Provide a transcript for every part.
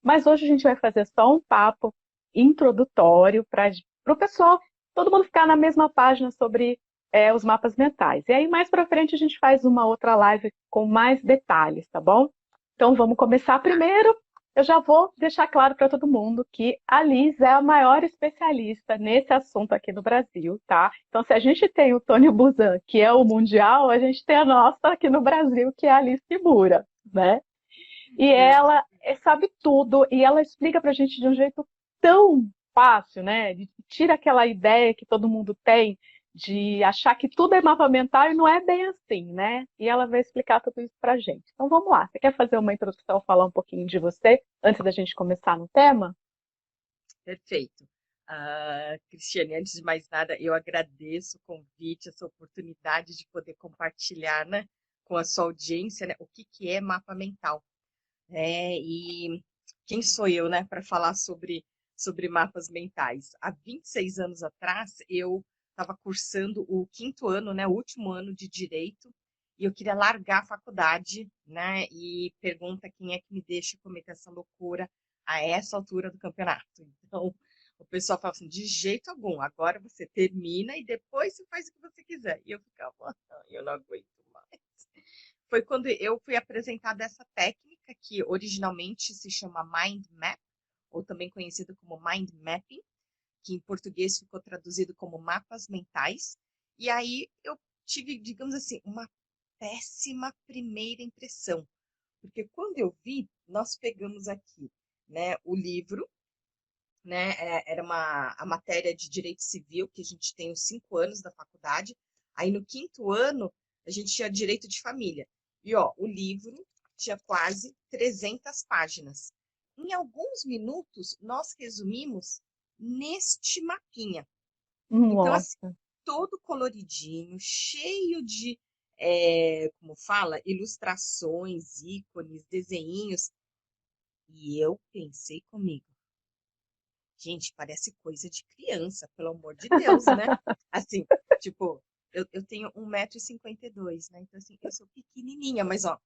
mas hoje a gente vai fazer só um papo introdutório para o pessoal, todo mundo ficar na mesma página sobre os mapas mentais. E aí, mais para frente, a gente faz uma outra live com mais detalhes, tá bom? Então, vamos começar primeiro. Eu já vou deixar claro para todo mundo que a Liz é a maior especialista nesse assunto aqui no Brasil, tá? Então, se a gente tem o Tony Buzan, que é o mundial, a gente tem a nossa aqui no Brasil, que é a Liz Kimura, né? E ela sabe tudo e ela explica pra gente de um jeito tão fácil, né? Tira aquela ideia que todo mundo tem de achar que tudo é mapa mental e não é bem assim, né? E ela vai explicar tudo isso pra gente. Então vamos lá. Você quer fazer uma introdução, falar um pouquinho de você antes da gente começar no tema? Perfeito. Cristiane, antes de mais nada, eu agradeço o convite, essa oportunidade de poder compartilhar, né, com a sua audiência, né, o que que é mapa mental. E quem sou eu, né, para falar sobre mapas mentais? Há 26 anos atrás, eu estava cursando o quinto ano, né, o último ano de Direito, e eu queria largar a faculdade, né, e pergunta quem é que me deixa cometer essa loucura a essa altura do campeonato. Então, o pessoal fala assim, de jeito algum, agora você termina e depois você faz o que você quiser. E eu ficava, eu não aguento mais. Foi quando eu fui apresentada essa técnica, que originalmente se chama Mind Map, ou também conhecido como Mind Mapping, que em português ficou traduzido como mapas mentais. E aí eu tive, digamos assim, uma péssima primeira impressão, porque quando eu vi, nós pegamos aqui, né, o livro, né, era a matéria de direito civil, que a gente tem os 5 anos da faculdade, aí no quinto ano a gente tinha direito de família. E ó, o livro tinha quase 300 páginas. Em alguns minutos, nós resumimos neste mapinha. Então, assim, Nossa. todo coloridinho, cheio de, como fala, ilustrações, ícones, desenhinhos. E eu pensei comigo, gente, parece coisa de criança, pelo amor de Deus, né? Assim, tipo, eu tenho 1,52 m, né? Então, assim, eu sou pequenininha, mas, ó,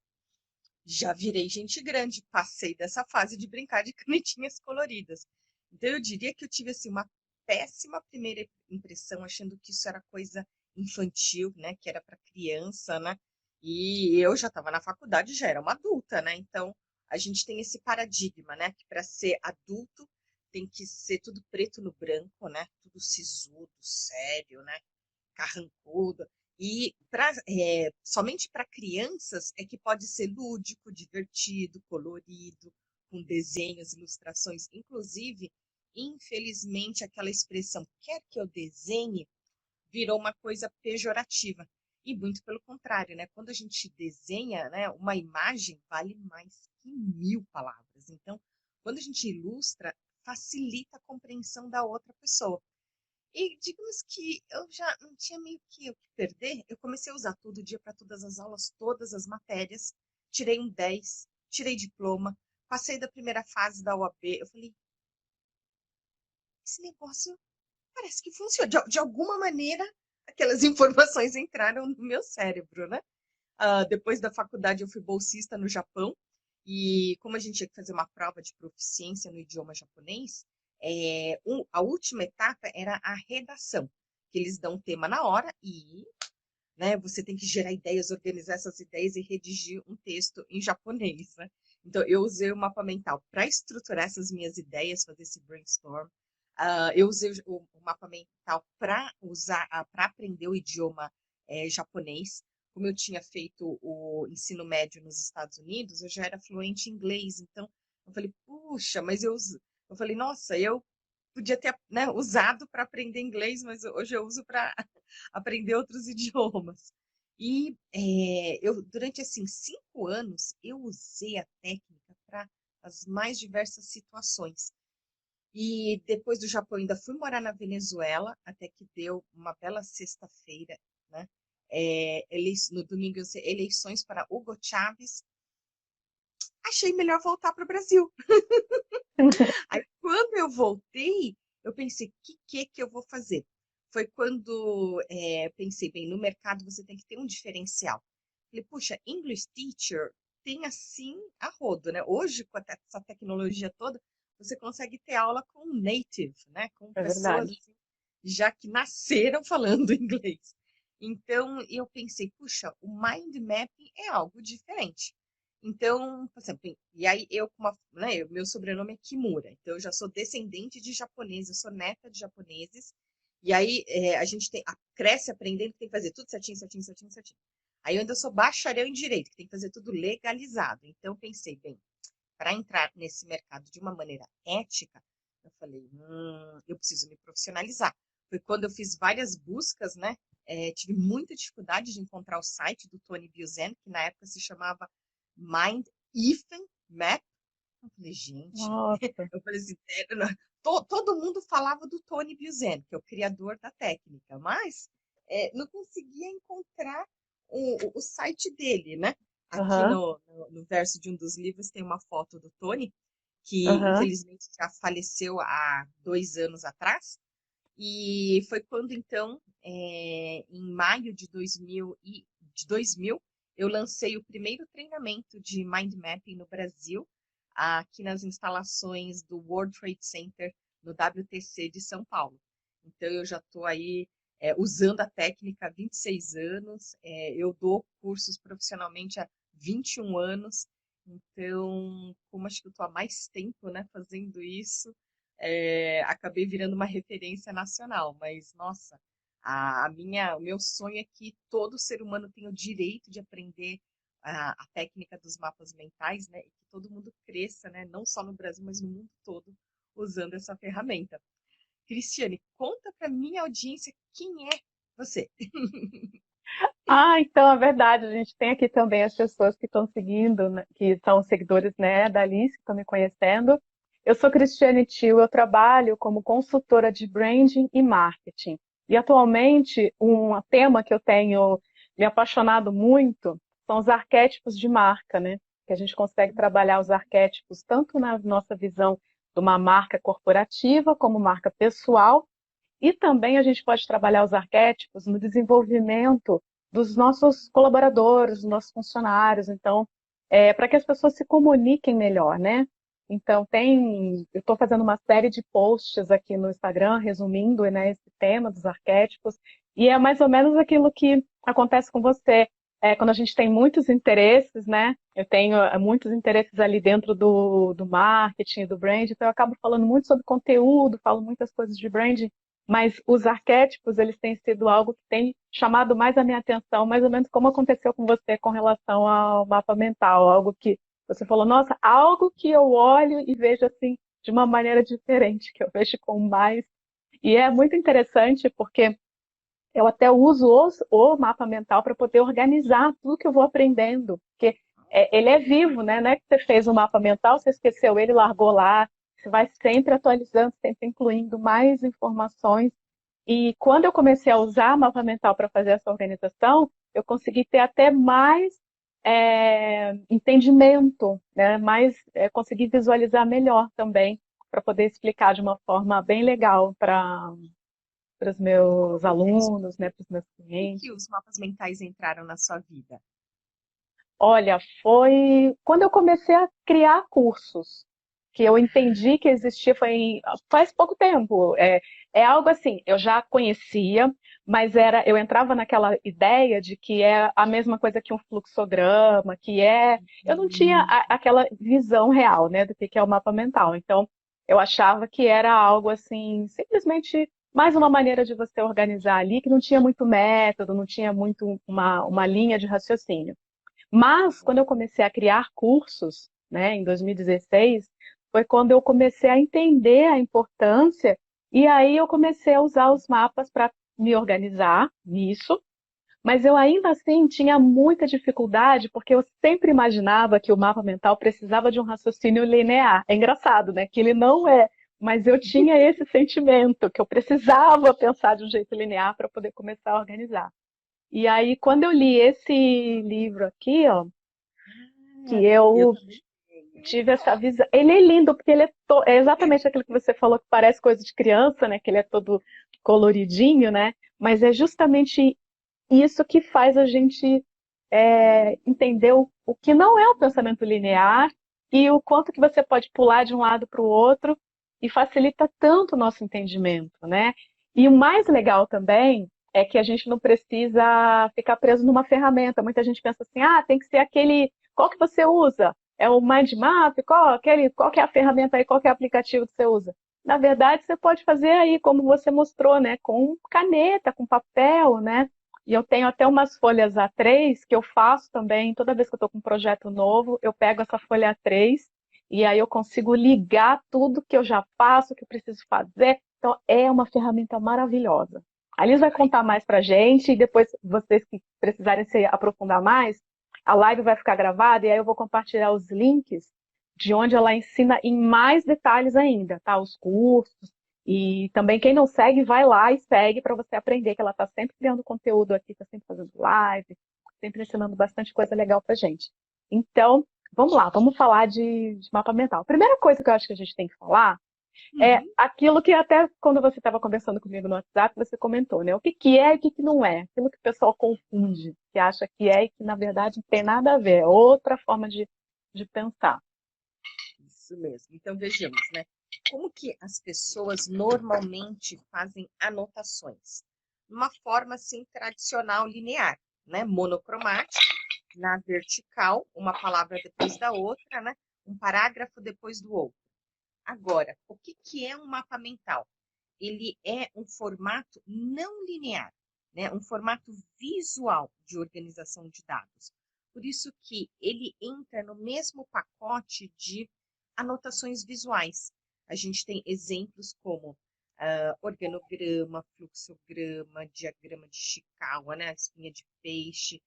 já virei gente grande, passei dessa fase de brincar de canetinhas coloridas. Então, eu diria que eu tive, assim, uma péssima primeira impressão, achando que isso era coisa infantil, né? Que era para criança, né? E eu já estava na faculdade, já era uma adulta, né? Então, a gente tem esse paradigma, né? Que para ser adulto tem que ser tudo preto no branco, né? Tudo sisudo, sério, né? Carrancudo. E somente para crianças é que pode ser lúdico, divertido, colorido, com desenhos, ilustrações. Inclusive, infelizmente, aquela expressão quer que eu desenhe virou uma coisa pejorativa. E muito pelo contrário, né? Quando a gente desenha, né, uma imagem vale mais que 1000 palavras. Então, quando a gente ilustra, facilita a compreensão da outra pessoa. E digamos que eu já não tinha meio que o que perder, eu comecei a usar todo dia para todas as aulas, todas as matérias, tirei um 10, tirei diploma, passei da primeira fase da OAB. Eu falei, esse negócio parece que funciona. De alguma maneira, aquelas informações entraram no meu cérebro, né? Depois da faculdade, eu fui bolsista no Japão. E como a gente tinha que fazer uma prova de proficiência no idioma japonês, a última etapa era a redação, que eles dão um tema na hora e, né, você tem que gerar ideias, organizar essas ideias e redigir um texto em japonês, né? Então, eu usei o mapa mental para estruturar essas minhas ideias, fazer esse brainstorm. Eu usei o mapa mental para usar, para aprender o idioma japonês. Como eu tinha feito o ensino médio nos Estados Unidos, eu já era fluente em inglês. Então, eu falei, puxa, eu falei, nossa, eu podia ter, né, usado para aprender inglês, mas hoje eu uso para aprender outros idiomas. E eu, durante assim 5 anos, eu usei a técnica para as mais diversas situações. E depois do Japão ainda fui morar na Venezuela, até que deu uma bela sexta-feira, né? No domingo, eleições para Hugo Chávez. Achei melhor voltar para o Brasil. Aí, quando eu voltei, eu pensei, o que eu vou fazer? Foi quando pensei, bem, no mercado você tem que ter um diferencial. Falei, puxa, English teacher tem assim a rodo, né? Hoje, com essa tecnologia toda, você consegue ter aula com native, né? Com É pessoas verdade. assim, já que nasceram falando inglês. Então, eu pensei, puxa, o mind mapping é algo diferente. Então, por exemplo, e aí eu, né, meu sobrenome é Kimura, então eu já sou descendente de japoneses, eu sou neta de japoneses, e aí a gente cresce aprendendo que tem que fazer tudo certinho, certinho, certinho, certinho. Aí eu ainda sou bacharel em direito, que tem que fazer tudo legalizado. Então, pensei, bem, para entrar nesse mercado de uma maneira ética, eu falei, eu preciso me profissionalizar. Foi quando eu fiz várias buscas, né? Tive muita dificuldade de encontrar o site do Tony Buzan, que na época se chamava Mind Ethan Map. Eu falei, gente, Nossa. eu falei assim, todo mundo falava do Tony Buzan, que é o criador da técnica, mas não conseguia encontrar o site dele, né? Aqui Aham, no verso de um dos livros tem uma foto do Tony, que aham. infelizmente já faleceu há 2 anos atrás, e foi quando, então, em maio de 2000, eu lancei o primeiro treinamento de Mind Mapping no Brasil, aqui nas instalações do World Trade Center, no WTC de São Paulo. Então, eu já estou aí usando a técnica há 26 anos, eu dou cursos profissionalmente há 21 anos, então, como acho que eu estou há mais tempo, né, fazendo isso, acabei virando uma referência nacional, mas nossa, o meu sonho é que todo ser humano tenha o direito de aprender a técnica dos mapas mentais, né? E que todo mundo cresça, né? Não só no Brasil, mas no mundo todo, usando essa ferramenta. Cristiane, conta para minha audiência quem é você. Ah, então é verdade. A gente tem aqui também as pessoas que estão seguindo, né, que são seguidores, né, da Alice, que estão me conhecendo. Eu sou Cristiane Tio, eu trabalho como consultora de branding e marketing. E atualmente, um tema que eu tenho me apaixonado muito são os arquétipos de marca, né? Que a gente consegue trabalhar os arquétipos tanto na nossa visão de uma marca corporativa como marca pessoal, e também a gente pode trabalhar os arquétipos no desenvolvimento dos nossos colaboradores, dos nossos funcionários. Então, para que as pessoas se comuniquem melhor, né? Então, eu estou fazendo uma série de posts aqui no Instagram, resumindo, né, esse tema dos arquétipos, e é mais ou menos aquilo que acontece com você. Quando a gente tem muitos interesses, né? Eu tenho muitos interesses ali dentro do marketing, do brand, então eu acabo falando muito sobre conteúdo, falo muitas coisas de branding, mas os arquétipos, eles têm sido algo que tem chamado mais a minha atenção, mais ou menos como aconteceu com você com relação ao mapa mental, algo que você falou, nossa, algo que eu olho e vejo assim de uma maneira diferente, que eu vejo com mais. E é muito interessante porque eu até uso o mapa mental para poder organizar tudo que eu vou aprendendo, porque ele é vivo, né? Não é que você fez um mapa mental, você esqueceu ele, largou lá, você vai sempre atualizando, sempre incluindo mais informações. E quando eu comecei a usar mapa mental para fazer essa organização, eu consegui ter até mais entendimento, né? Consegui visualizar melhor também, para poder explicar de uma forma bem legal para os meus alunos, né, para os meus Como clientes. que os mapas mentais entraram na sua vida? Olha, foi quando eu comecei a criar cursos que eu entendi que existia, faz pouco tempo. É algo assim, eu já conhecia, mas eu entrava naquela ideia de que é a mesma coisa que um fluxograma, eu não tinha aquela visão real, né, do que é o mapa mental. Então, eu achava que era algo assim, simplesmente mais uma maneira de você organizar ali, que não tinha muito método, não tinha muito uma linha de raciocínio. Mas, quando eu comecei a criar cursos, né, em 2016, foi quando eu comecei a entender a importância, e aí eu comecei a usar os mapas para me organizar nisso, mas eu ainda assim tinha muita dificuldade, porque eu sempre imaginava que o mapa mental precisava de um raciocínio linear. É engraçado, né? Que ele não é, mas eu tinha esse sentimento, que eu precisava pensar de um jeito linear para poder começar a organizar. E aí, quando eu li esse livro aqui, ó, que Ah, eu eu também tenho. tive essa visão. Ele é lindo, porque é exatamente aquilo que você falou, que parece coisa de criança, né? Que ele é todo coloridinho, né? Mas é justamente isso que faz a gente entender o que não é o pensamento linear e o quanto que você pode pular de um lado para o outro e facilita tanto o nosso entendimento, né? E o mais legal também é que a gente não precisa ficar preso numa ferramenta. Muita gente pensa assim, tem que ser aquele, qual que você usa? É o mind map? Qual que é a ferramenta aí, qual que é o aplicativo que você usa? Na verdade, você pode fazer aí, como você mostrou, né? Com caneta, com papel, né? E eu tenho até umas folhas A3 que eu faço também, toda vez que eu estou com um projeto novo, eu pego essa folha A3 e aí eu consigo ligar tudo que eu já faço, que eu preciso fazer. Então, é uma ferramenta maravilhosa. A Liz vai contar mais pra gente e depois vocês que precisarem se aprofundar mais, a live vai ficar gravada e aí eu vou compartilhar os links de onde ela ensina em mais detalhes ainda, tá? Os cursos. E também quem não segue, vai lá e segue para você aprender, que ela está sempre criando conteúdo aqui, está sempre fazendo live, sempre ensinando bastante coisa legal pra gente. Então, vamos lá, vamos falar de mapa mental. A primeira coisa que eu acho que a gente tem que falar é Uhum. aquilo que até quando você estava conversando comigo no WhatsApp, você comentou, né? O que que é e o que que não é. Aquilo que o pessoal confunde, que acha que é e que, na verdade, não tem nada a ver. É outra forma de pensar. Isso mesmo. Então, vejamos, né? Como que as pessoas normalmente fazem anotações? Uma forma, assim, tradicional, linear, né? Monocromática, na vertical, uma palavra depois da outra, né? Um parágrafo depois do outro. Agora, o que que é um mapa mental? Ele é um formato não linear, né? Um formato visual de organização de dados. Por isso que ele entra no mesmo pacote de anotações visuais. A gente tem exemplos como organograma, fluxograma, diagrama de Chikawa, né? A espinha de peixe,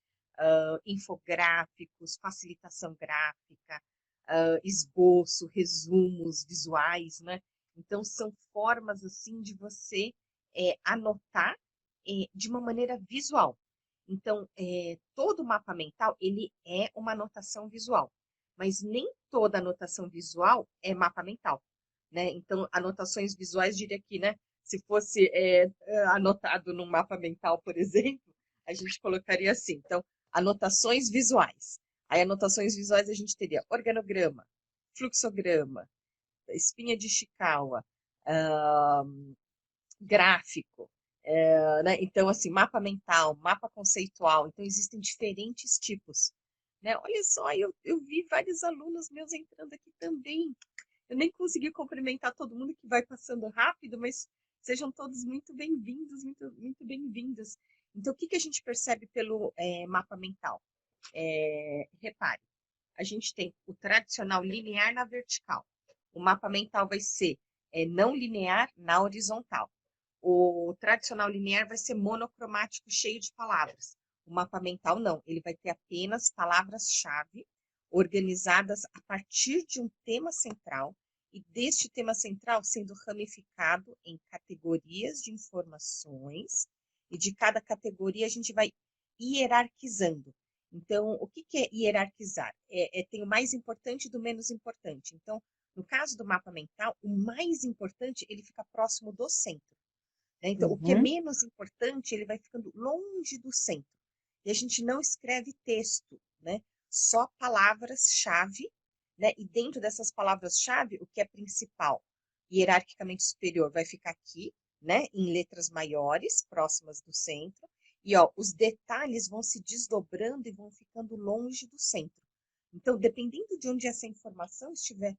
infográficos, facilitação gráfica, esboço, resumos visuais, né? Então, são formas, assim, de você anotar de uma maneira visual. Então, todo mapa mental, ele é uma anotação visual, mas nem toda anotação visual é mapa mental, né? Então, anotações visuais, diria aqui, né? Se fosse anotado num mapa mental, por exemplo, a gente colocaria assim. Então, anotações visuais. Aí, anotações visuais, a gente teria organograma, fluxograma, espinha de Chikawa, ah, gráfico, né? Então, assim, mapa mental, mapa conceitual. Então, existem diferentes tipos, né? Olha só, eu vi vários alunos meus entrando aqui também. Eu nem consegui cumprimentar todo mundo que vai passando rápido, mas sejam todos muito bem-vindos, muito, muito bem-vindos. Então, o que que a gente percebe pelo mapa mental? Repare, a gente tem o tradicional linear na vertical. O mapa mental vai ser não linear na horizontal. O tradicional linear vai ser monocromático, cheio de palavras. O mapa mental não, ele vai ter apenas palavras-chave organizadas a partir de um tema central e deste tema central sendo ramificado em categorias de informações e de cada categoria a gente vai hierarquizando. Então, o que que é hierarquizar? Tem o mais importante do menos importante. Então, no caso do mapa mental, o mais importante ele fica próximo do centro, né? Então, o que é Uhum. menos importante, ele vai ficando longe do centro. E a gente não escreve texto, né? Só palavras-chave, né? E dentro dessas palavras-chave, o que é principal, hierarquicamente superior, vai ficar aqui, né? Em letras maiores, próximas do centro. E ó, os detalhes vão se desdobrando e vão ficando longe do centro. Então, dependendo de onde essa informação estiver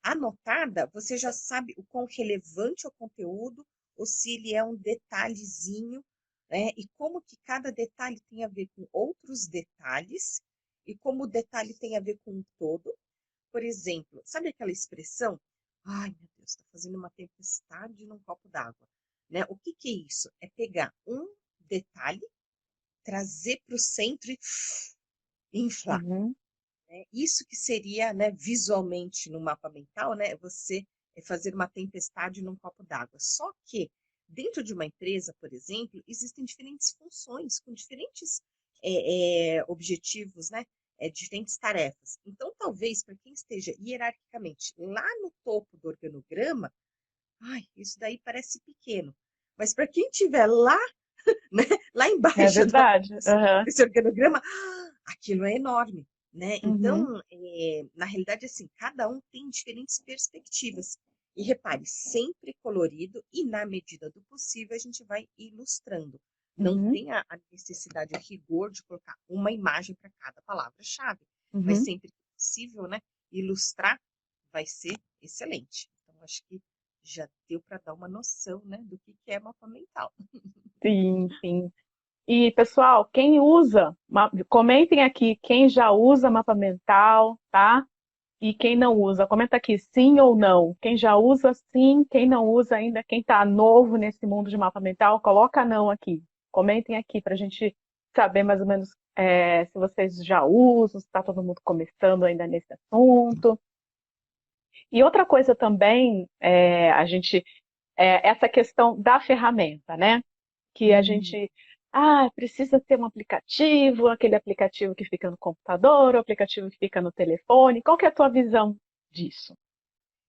anotada, você já sabe o quão relevante é o conteúdo, ou se ele é um detalhezinho, né? E como que cada detalhe tem a ver com outros detalhes, e como o detalhe tem a ver com o todo. Por exemplo, sabe aquela expressão? Ai, meu Deus, está fazendo uma tempestade num copo d'água. Né? O que que é isso? É pegar um detalhe, trazer para o centro e inflar. Uhum. Né? Isso que seria, né, visualmente no mapa mental, né, você fazer uma tempestade num copo d'água. Só que dentro de uma empresa, por exemplo, existem diferentes funções com diferentes objetivos, né, diferentes tarefas. Então, talvez para quem esteja hierarquicamente lá no topo do organograma, ai, isso daí parece pequeno. Mas para quem estiver lá né? Lá É embaixo verdade. Aham. desse organograma, aquilo é enorme, né? Uhum. Então, na realidade, assim, cada um tem diferentes perspectivas. E repare, sempre colorido e, na medida do possível, a gente vai ilustrando. Não Uhum. tem a necessidade, a rigor de colocar uma imagem para cada palavra-chave. Mas Uhum. sempre que possível, né? Ilustrar vai ser excelente. Então, acho que já deu para dar uma noção, né, do que é mapa mental. Sim, sim. E, pessoal, quem usa, comentem aqui quem já usa mapa mental, tá? E quem não usa, comenta aqui sim ou não. Quem já usa, sim. Quem não usa ainda, quem está novo nesse mundo de mapa mental, coloca não aqui. Comentem aqui para a gente saber mais ou menos se vocês já usam, se está todo mundo começando ainda nesse assunto. E outra coisa também, essa questão da ferramenta, né? Que a Hum. gente precisa ter um aplicativo, aquele aplicativo que fica no computador, o aplicativo que fica no telefone. Qual que é a tua visão disso?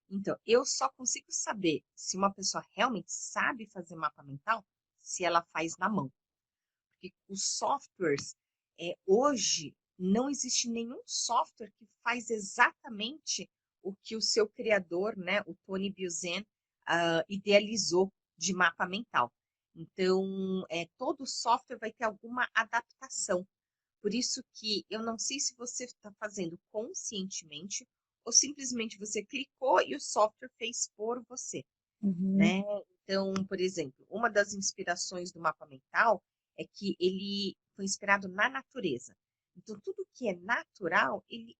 Então, eu só consigo saber se uma pessoa realmente sabe fazer mapa mental se ela faz na mão. Porque os softwares, hoje, não existe nenhum software que faz exatamente o que o seu criador, né, o Tony Buzan, idealizou de mapa mental. Então, todo software vai ter alguma adaptação. Por isso que eu não sei se você está fazendo conscientemente ou simplesmente você clicou e o software fez por você, Uhum, né? Então, por exemplo, uma das inspirações do mapa mental é que ele foi inspirado na natureza. Então, tudo que é natural, ele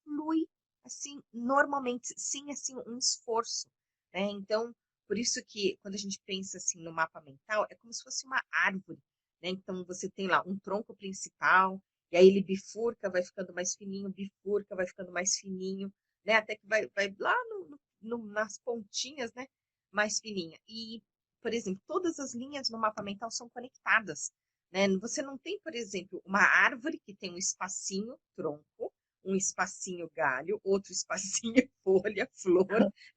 flui assim normalmente, sem assim um esforço, né? Então, por isso que quando a gente pensa assim no mapa mental, é como se fosse uma árvore, né? Então você tem lá um tronco principal, e aí ele bifurca, vai ficando mais fininho, bifurca, vai ficando mais fininho, né? Até que vai lá nas pontinhas, né? Mais fininha. E, por exemplo, todas as linhas no mapa mental são conectadas, né? Você não tem, por exemplo, uma árvore que tem um espacinho, tronco, um espacinho galho, outro espacinho folha, flor.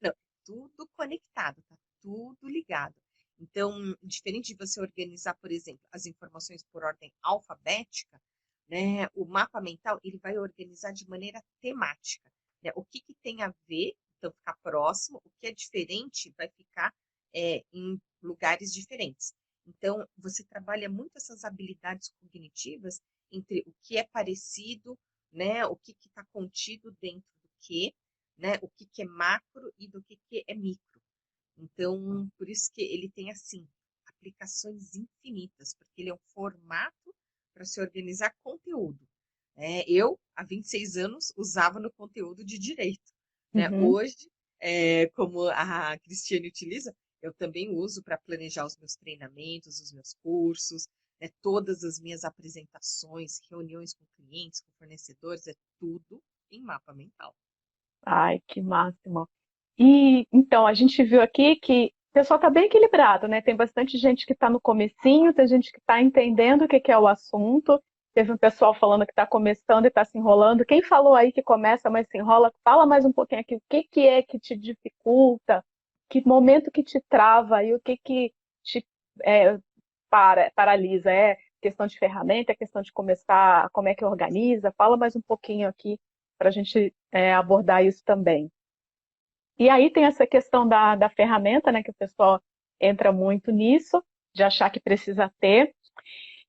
Não, tudo conectado, tá tudo ligado. Então, diferente de você organizar, por exemplo, as informações por ordem alfabética, né, o mapa mental ele vai organizar de maneira temática, né? O que tem a ver, então ficar próximo, o que é diferente vai ficar em lugares diferentes. Então, você trabalha muito essas habilidades cognitivas entre o que é parecido, né? O que está contido dentro do que, né? O que é macro e do que é micro. Então, por isso que ele tem assim aplicações infinitas, porque ele é um formato para se organizar conteúdo. Eu, há 26 anos, usava no conteúdo de direito. Né? uhum. Hoje, como a Cristiane utiliza, eu também uso para planejar os meus treinamentos, os meus cursos, né? Todas as minhas apresentações, reuniões com clientes, com fornecedores, é tudo em mapa mental. Ai, que máximo. E então, a gente viu aqui que o pessoal está bem equilibrado, né? Tem bastante gente que está no comecinho, tem gente que está entendendo o que que é o assunto. Teve um pessoal falando que está começando e está se enrolando. Quem falou aí que começa, mas se enrola, fala mais um pouquinho aqui. O que que é que te dificulta? Que momento que te trava e o que que te é, paralisa? É questão de ferramenta, é questão de começar, como é que organiza? Fala mais um pouquinho aqui para a gente abordar isso também. E aí tem essa questão da ferramenta, né, que o pessoal entra muito nisso, de achar que precisa ter.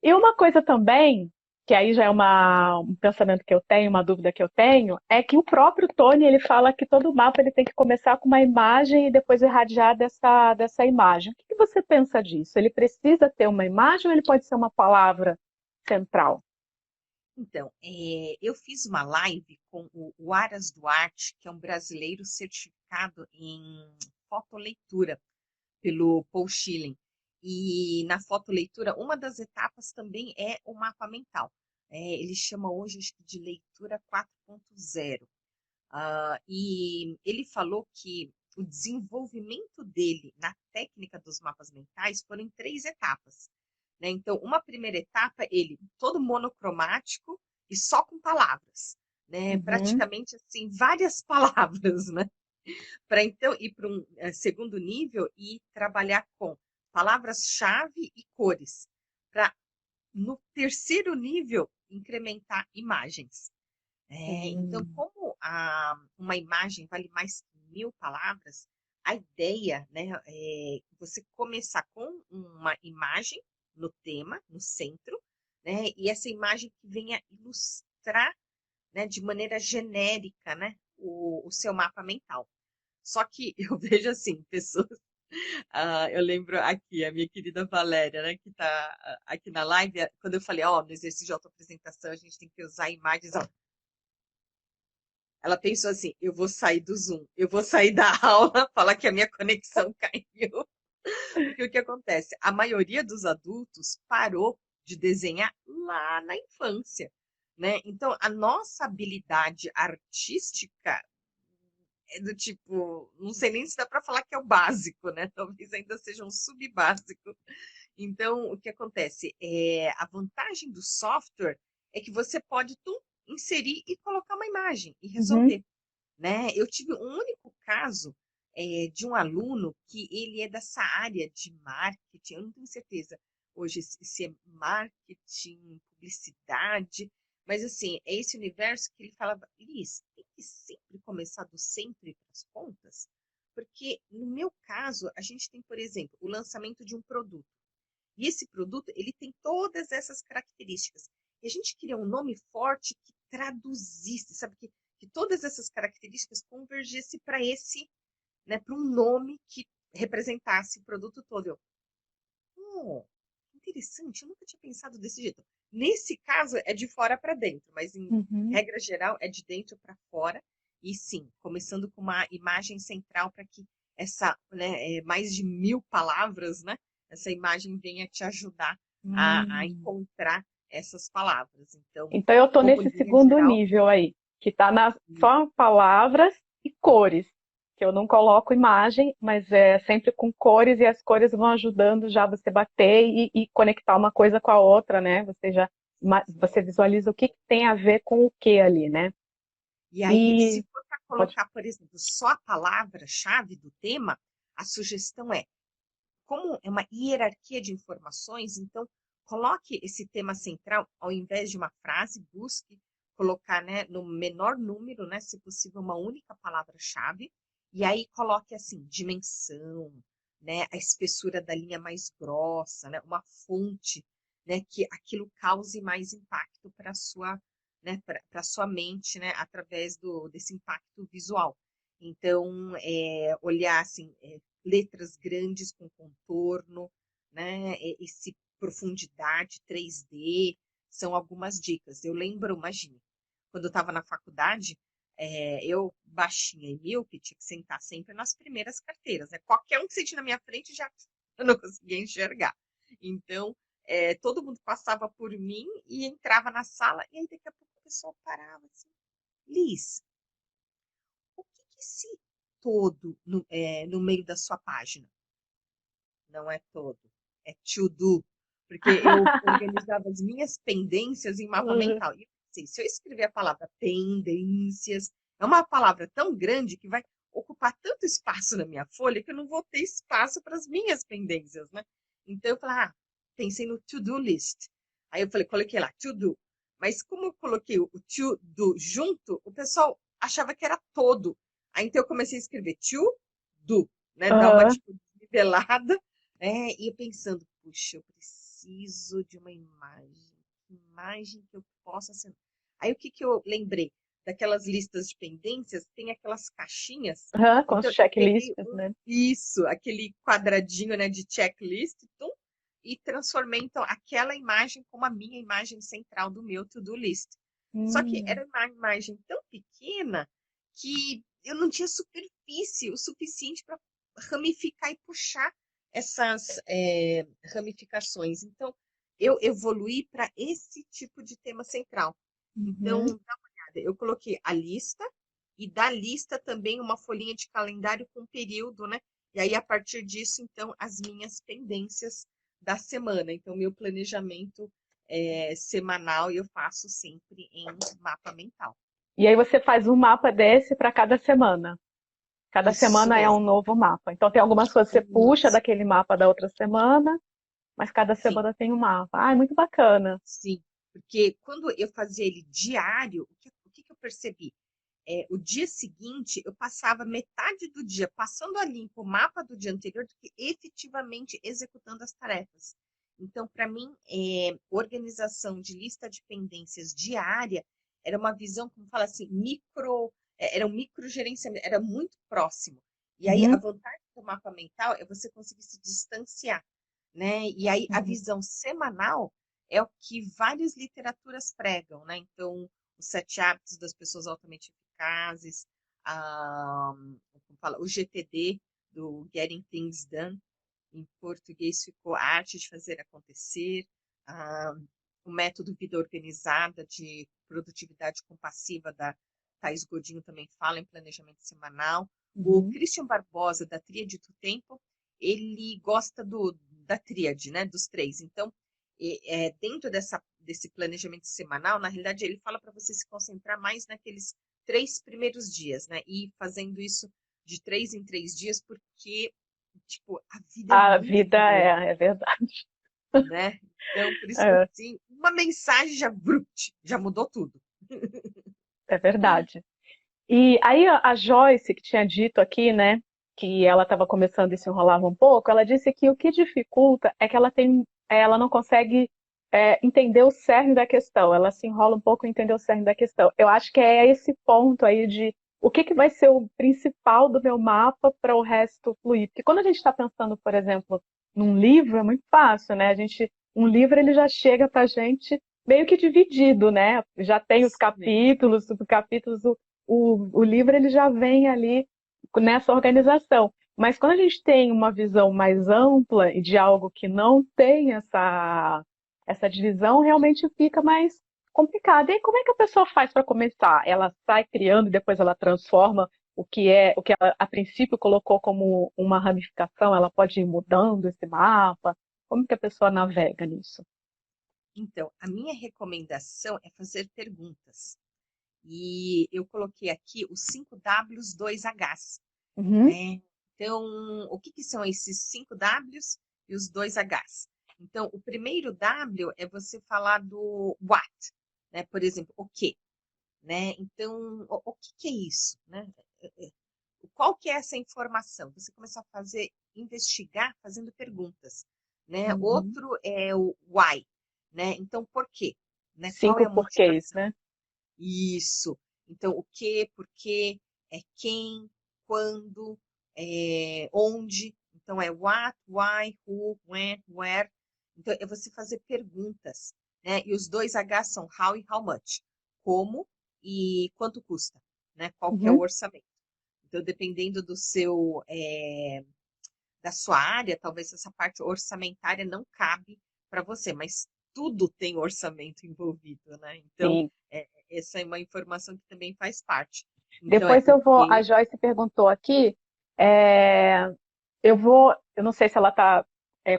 E uma coisa também, que aí já é um pensamento que eu tenho, uma dúvida que eu tenho, é que o próprio Tony, ele fala que todo mapa ele tem que começar com uma imagem e depois irradiar dessa imagem. O que que você pensa disso? Ele precisa ter uma imagem ou ele pode ser uma palavra central? Então, eu fiz uma live com o Aras Duarte, que é um brasileiro certificado em fotoleitura pelo Paul Schilling. E na fotoleitura, uma das etapas também é o mapa mental. Ele chama hoje acho que de leitura 4.0. E ele falou que o desenvolvimento dele na técnica dos mapas mentais foram em 3 etapas, né? Então, uma primeira etapa, ele todo monocromático e só com palavras, né? Uhum, Praticamente assim, várias palavras, né? Para então ir para um segundo nível e trabalhar com palavras-chave e cores. para, no terceiro nível, incrementar imagens. Então, Hum. como uma imagem vale mais que 1.000 palavras, a ideia, né, é você começar com uma imagem no tema, no centro, né, e essa imagem que venha ilustrar, né, de maneira genérica, né, o seu mapa mental. Só que eu vejo assim, pessoas. Eu lembro aqui, a minha querida Valéria, né, que está aqui na live, quando eu falei, ó, no exercício de autoapresentação a gente tem que usar imagens. Ela pensou assim: eu vou sair do Zoom, eu vou sair da aula, falar que a minha conexão caiu. Porque o que acontece? A maioria dos adultos parou de desenhar lá na infância, né? Então, a nossa habilidade artística é do tipo, não sei nem se dá para falar que é o básico, né? Talvez ainda seja um subbásico. Então, o que acontece? A vantagem do software é que você pode inserir e colocar uma imagem e Uhum. resolver, né? Eu tive um único caso de um aluno que ele é dessa área de marketing, eu não tenho certeza hoje se é marketing, publicidade, mas assim, é esse universo que ele falava, Liz, tem que sempre começar do centro e para as pontas, porque no meu caso, a gente tem, por exemplo, o lançamento de um produto. E esse produto, ele tem todas essas características. E a gente queria um nome forte que traduzisse, sabe? Que todas essas características convergissem para esse, né, para um nome que representasse o produto todo. Oh, interessante, eu nunca tinha pensado desse jeito. Nesse caso, é de fora para dentro, mas em Uhum. regra geral, é de dentro para fora. E sim, começando com uma imagem central para que essa, né, mais de 1.000 palavras, né, essa imagem venha te ajudar a Hum. encontrar essas palavras. Então, Então eu estou como nesse linha segundo geral, nível aí, que está nas só palavras e cores, que eu não coloco imagem, mas é sempre com cores e as cores vão ajudando já você bater e conectar uma coisa com a outra, né? Você visualiza o que tem a ver com o que ali, né? e aí, se E for para pode. colocar, por exemplo, só a palavra-chave do tema, a sugestão é como é uma hierarquia de informações, então coloque esse tema central, ao invés de uma frase, busque colocar, né, no menor número, né, se possível, uma única palavra-chave, e aí coloque assim, dimensão, né, a espessura da linha mais grossa, né, uma fonte, né, que aquilo cause mais impacto para a sua, né, para sua mente, né, através desse impacto visual. Então, olhar assim, letras grandes com contorno, né? Esse profundidade 3D, são algumas dicas. Eu lembro, imagine, quando eu estava na faculdade, eu baixinha e míope, tinha que sentar sempre nas primeiras carteiras, né? Qualquer um que sente na minha frente já eu não conseguia enxergar. Então, todo mundo passava por mim e entrava na sala, e aí daqui a pouco o pessoal parava assim, Liz, o que que esse todo no meio da sua página? Não é todo, é to do, porque eu organizava as minhas pendências em mapa Uhum. mental. E eu pensei, se eu escrever a palavra pendências, é uma palavra tão grande que vai ocupar tanto espaço na minha folha que eu não vou ter espaço para as minhas pendências, né? Então eu falei, pensei no to-do list. Aí eu falei, coloquei lá, to do. Mas como eu coloquei o to do junto, o pessoal achava que era todo. Aí então eu comecei a escrever to do, né? Dar uma Aham. tipo nivelada, e eu pensando, puxa, eu preciso de uma imagem. Que imagem que eu possa ser. Aí o que que eu lembrei? Daquelas listas de pendências, tem aquelas caixinhas. Aham, com os Então, eu peguei checklists, né? isso, aquele quadradinho, né, de checklist, e transformei, então, aquela imagem como a minha imagem central do meu to-do list. Só que Hum. era uma imagem tão pequena que eu não tinha superfície o suficiente para ramificar e puxar essas ramificações. Então, eu evoluí para esse tipo de tema central. Então, Uhum. dá uma olhada. Eu coloquei a lista e da lista também uma folhinha de calendário com período, né? E aí, a partir disso, então, as minhas pendências da semana. Então, meu planejamento semanal eu faço sempre em mapa mental. E aí você faz um mapa desse para cada semana. Cada Isso semana é um mesmo. novo mapa. Então tem algumas coisas que você puxa Isso. daquele mapa da outra semana mas cada sim, semana tem um mapa. Ah, é muito bacana. sim. Porque quando eu fazia ele diário, o que que eu percebi? O dia seguinte, eu passava metade do dia passando a limpo o mapa do dia anterior do que efetivamente executando as tarefas. Então, para mim, organização de lista de pendências diária era uma visão, como fala assim, era um microgerenciamento, era muito próximo. E aí, a Uhum, vantagem do mapa mental é você conseguir se distanciar, né? E aí, a uhum. visão semanal é o que várias literaturas pregam, né? Então, os 7 hábitos das pessoas altamente eficazes, como fala, o GTD, do Getting Things Done, em português ficou a arte de fazer acontecer, ah, o método vida organizada de produtividade compassiva da Thais Godinho também fala em planejamento semanal. O Uhum. Christian Barbosa, da Tríade do Tempo, ele gosta da tríade, né, dos três. Então, dentro desse planejamento semanal, na realidade, ele fala para você se concentrar mais naqueles 3 primeiros dias, né? E ir fazendo isso de 3 em 3 dias, porque, tipo, a vida é A muito vida louca, é verdade. né? Então, por isso que, É, assim, uma mensagem já mudou tudo. é verdade. E aí a Joyce, que tinha dito aqui, né, que ela estava começando e se enrolava um pouco, ela disse que o que dificulta é que ela não consegue entender o cerne da questão, ela se enrola um pouco em entender o cerne da questão. Eu acho que é esse ponto aí de o que vai ser o principal do meu mapa para o resto fluir. Porque quando a gente está pensando, por exemplo, num livro, é muito fácil, né? Um livro ele já chega para a gente meio que dividido, né? Já tem os Sim. capítulos, subcapítulos, o livro ele já vem ali nessa organização. Mas quando a gente tem uma visão mais ampla e de algo que não tem essa divisão, realmente fica mais complicado. E aí, como é que a pessoa faz para começar? Ela sai criando e depois ela transforma o que ela a princípio colocou como uma ramificação, ela pode ir mudando esse mapa? Como que a pessoa navega nisso? Então, a minha recomendação é fazer perguntas. E eu coloquei aqui os 5 Ws, 2 Hs, Uhum, né? Então, o que que são esses 5 Ws e os 2 Hs? Então, o primeiro W é você falar do what, né? Por exemplo, o que, né? Então, o que que é isso, né? Qual que é essa informação? Você começar a investigar fazendo perguntas, né? uhum. Outro é o why, né? Então, por quê? Né? Qual é Cinco a porquês, motivação? né? Isso. Então, o que, por quê, quem, quando, onde. Então, é what, why, who, when, where. Então, é você fazer perguntas, né? E os 2 H são how e how much. Como e quanto custa, né? Qual que é o Uhum. orçamento. Então, dependendo da sua área, talvez essa parte orçamentária não cabe para você, mas tudo tem orçamento envolvido, né? Então, Sim. essa é uma informação que também faz parte. Então, é Depois o eu vou. A quê? Joyce perguntou aqui. Eu não sei se ela está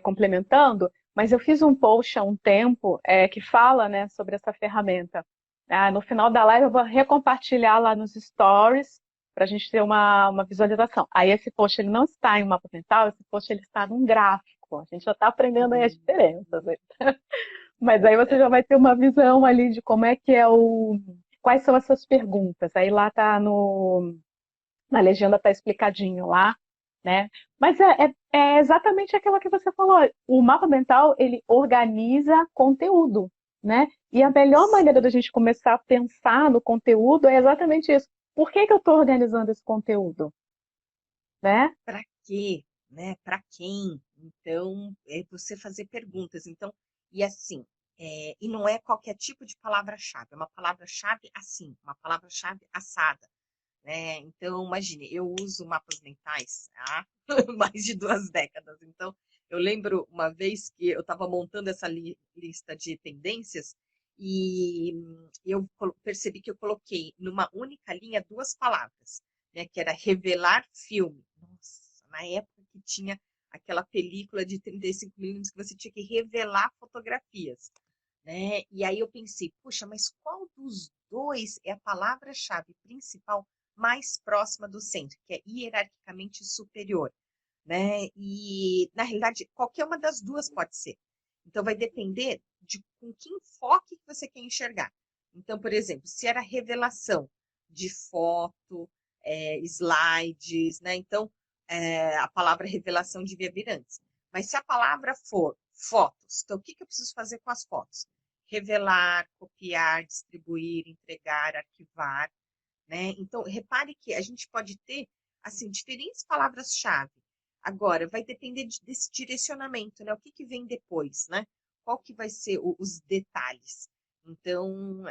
complementando, mas eu fiz um post há um tempo que fala, né, sobre essa ferramenta. Ah, no final da live eu vou recompartilhar lá nos stories para a gente ter uma visualização. Aí esse post ele não está em um mapa mental, esse post ele está num gráfico. A gente já está aprendendo aí as Hum, diferenças, né? Mas aí você já vai ter uma visão ali de como é que é quais são essas perguntas. Aí lá tá na legenda tá explicadinho lá, né? Mas é exatamente aquilo que você falou. O mapa mental, ele organiza conteúdo, né? E a melhor maneira da sim. gente começar a pensar no conteúdo é exatamente isso. Por que que eu estou organizando esse conteúdo, né? Para quê? Né? Para quem? Então, é você fazer perguntas. Então, e assim, e não é qualquer tipo de palavra-chave, é uma palavra-chave assim, uma palavra-chave assada. Né? Então, imagine, eu uso mapas mentais há mais de 2 décadas. Então, eu lembro uma vez que eu estava montando essa lista de tendências e eu percebi que eu coloquei numa única linha 2 palavras, né? Que era revelar filme. Nossa, na época que tinha aquela película de 35 milímetros que você tinha que revelar fotografias, né? E aí eu pensei, puxa, mas qual dos dois é a palavra-chave principal mais próxima do centro, que é hierarquicamente superior, né? E na realidade, qualquer uma das duas pode ser. Então, vai depender de com que enfoque que você quer enxergar. Então, por exemplo, se era revelação de foto, slides, né? Então, a palavra revelação devia vir antes. Mas se a palavra for fotos, então o que eu preciso fazer com as fotos? Revelar, copiar, distribuir, entregar, arquivar, né? Então, repare que a gente pode ter, assim, diferentes palavras-chave. Agora, vai depender desse direcionamento, né? O que vem depois, né? Qual que vai ser os detalhes? Então,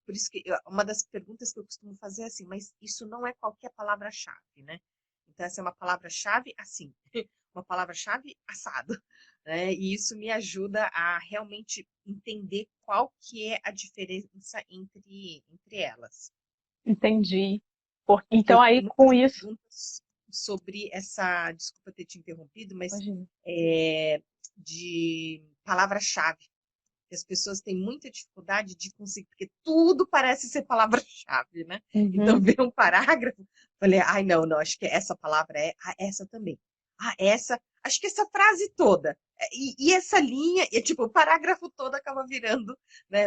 por isso que uma das perguntas que eu costumo fazer é assim, mas isso não é qualquer palavra-chave, né? Então, essa é uma palavra-chave assim, uma palavra-chave assado, né? E isso me ajuda a realmente entender qual que é a diferença entre elas. Entendi. Porque Então, eu tenho aí, muitas com isso... perguntas sobre essa, desculpa ter te interrompido, mas Imagina. de palavra-chave. As pessoas têm muita dificuldade de conseguir, porque tudo parece ser palavra-chave, né? Então, Uhum. ver um parágrafo, falei, ai, não, acho que essa palavra essa também. Essa, acho que essa frase toda. E essa linha, tipo, o parágrafo todo acaba virando, né?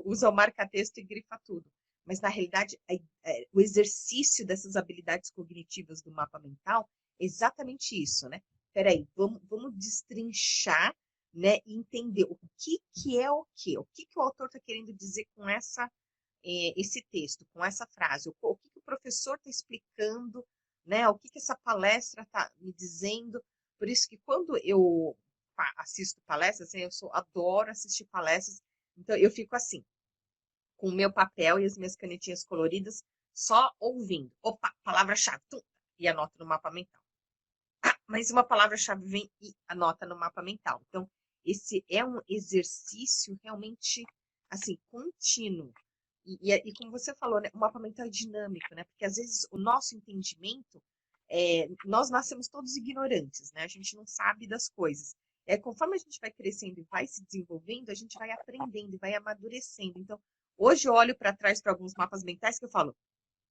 Usa o marca-texto e grifa tudo. Mas, na realidade, o exercício dessas habilidades cognitivas do mapa mental é exatamente isso, né? Peraí, vamos destrinchar, né, e entender o que é o que o autor está querendo dizer com esse texto, com essa frase, o que o professor está explicando, né, o que essa palestra está me dizendo. Por isso que quando eu assisto palestras, assim, adoro assistir palestras, então eu fico assim, com o meu papel e as minhas canetinhas coloridas, só ouvindo. Opa, palavra-chave, e anoto no mapa mental. Mas uma palavra-chave vem e anota no mapa mental. Então, esse é um exercício realmente, assim, contínuo. E como você falou, né, o mapa mental é dinâmico, né? Porque às vezes o nosso entendimento, nós nascemos todos ignorantes, né? A gente não sabe das coisas. Conforme a gente vai crescendo e vai se desenvolvendo, a gente vai aprendendo e vai amadurecendo. Então, hoje eu olho para trás para alguns mapas mentais que eu falo,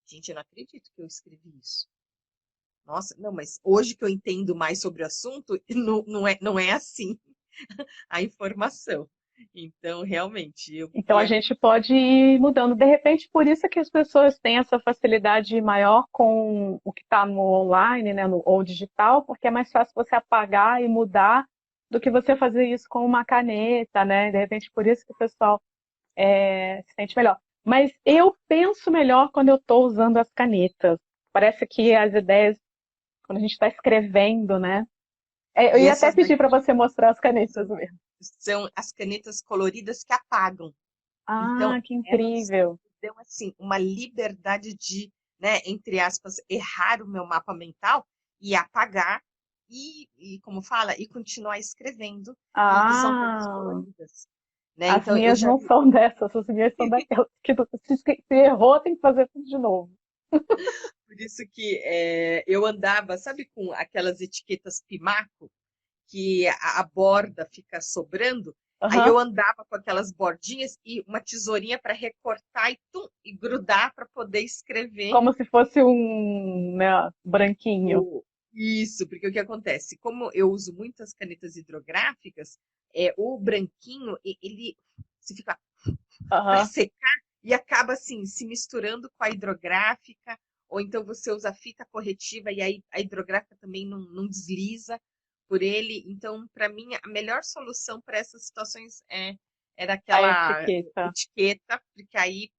gente, eu não acredito que eu escrevi isso. Nossa, não, mas hoje que eu entendo mais sobre o assunto, não é assim a informação. Então, realmente, eu Então, a fui. gente pode ir mudando. De repente, por isso é que as pessoas têm essa facilidade maior com o que está no online, né, ou digital, porque é mais fácil você apagar e mudar do que você fazer isso com uma caneta, né? De repente, por isso que o pessoal se sente melhor. Mas eu penso melhor quando eu estou usando as canetas. Parece que as ideias, quando a gente está escrevendo, né? Eu E ia até essas pedir para daqui você mostrar as canetas mesmo. são as canetas coloridas que apagam. Ah, Então, que elas incrível! dão, assim, uma liberdade de, né, entre aspas, errar o meu mapa mental e apagar como fala, e continuar escrevendo. E são cores Ah, coloridas. Né? as Então, eu minhas já não vi. são dessas, as minhas são daquelas que se errou, tem que fazer tudo de novo. Por isso que eu andava, sabe, com aquelas etiquetas Pimaco, que a borda fica sobrando? Aí eu Aham. andava com aquelas bordinhas e uma tesourinha para recortar e grudar para poder escrever Como se fosse um, né, branquinho. o. Isso, porque o que acontece? Como eu uso muitas canetas hidrográficas, o branquinho, ele se fica para Aham. secar e acaba assim se misturando com a hidrográfica, ou então você usa a fita corretiva e aí a hidrográfica também não desliza por ele. Então, para mim, a melhor solução para essas situações era A aquela etiqueta. etiqueta, porque aí,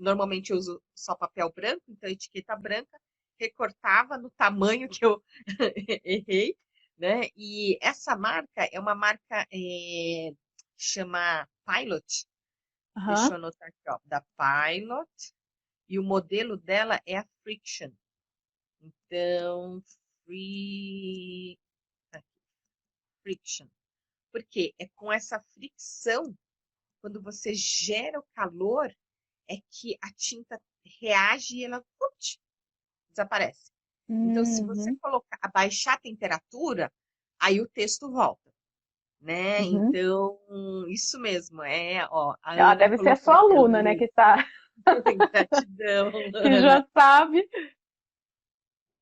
normalmente eu uso só papel branco, então etiqueta branca, recortava no tamanho que eu errei, né? E essa marca é uma marca chama Pilot. Deixa eu Aham. anotar aqui, ó, da Pilot, e o modelo dela é a Friction. Então, free, aqui, Friction. Porque é com essa fricção, quando você gera o calor, é que a tinta reage e ela desaparece. Então, se você Uhum. abaixar a temperatura, aí o texto volta, né? Uhum. Então, isso mesmo, ó, a Ah, Ana deve ser a colocou sua aqui, aluna, né, Lu. Gratidão, que Ana. já sabe.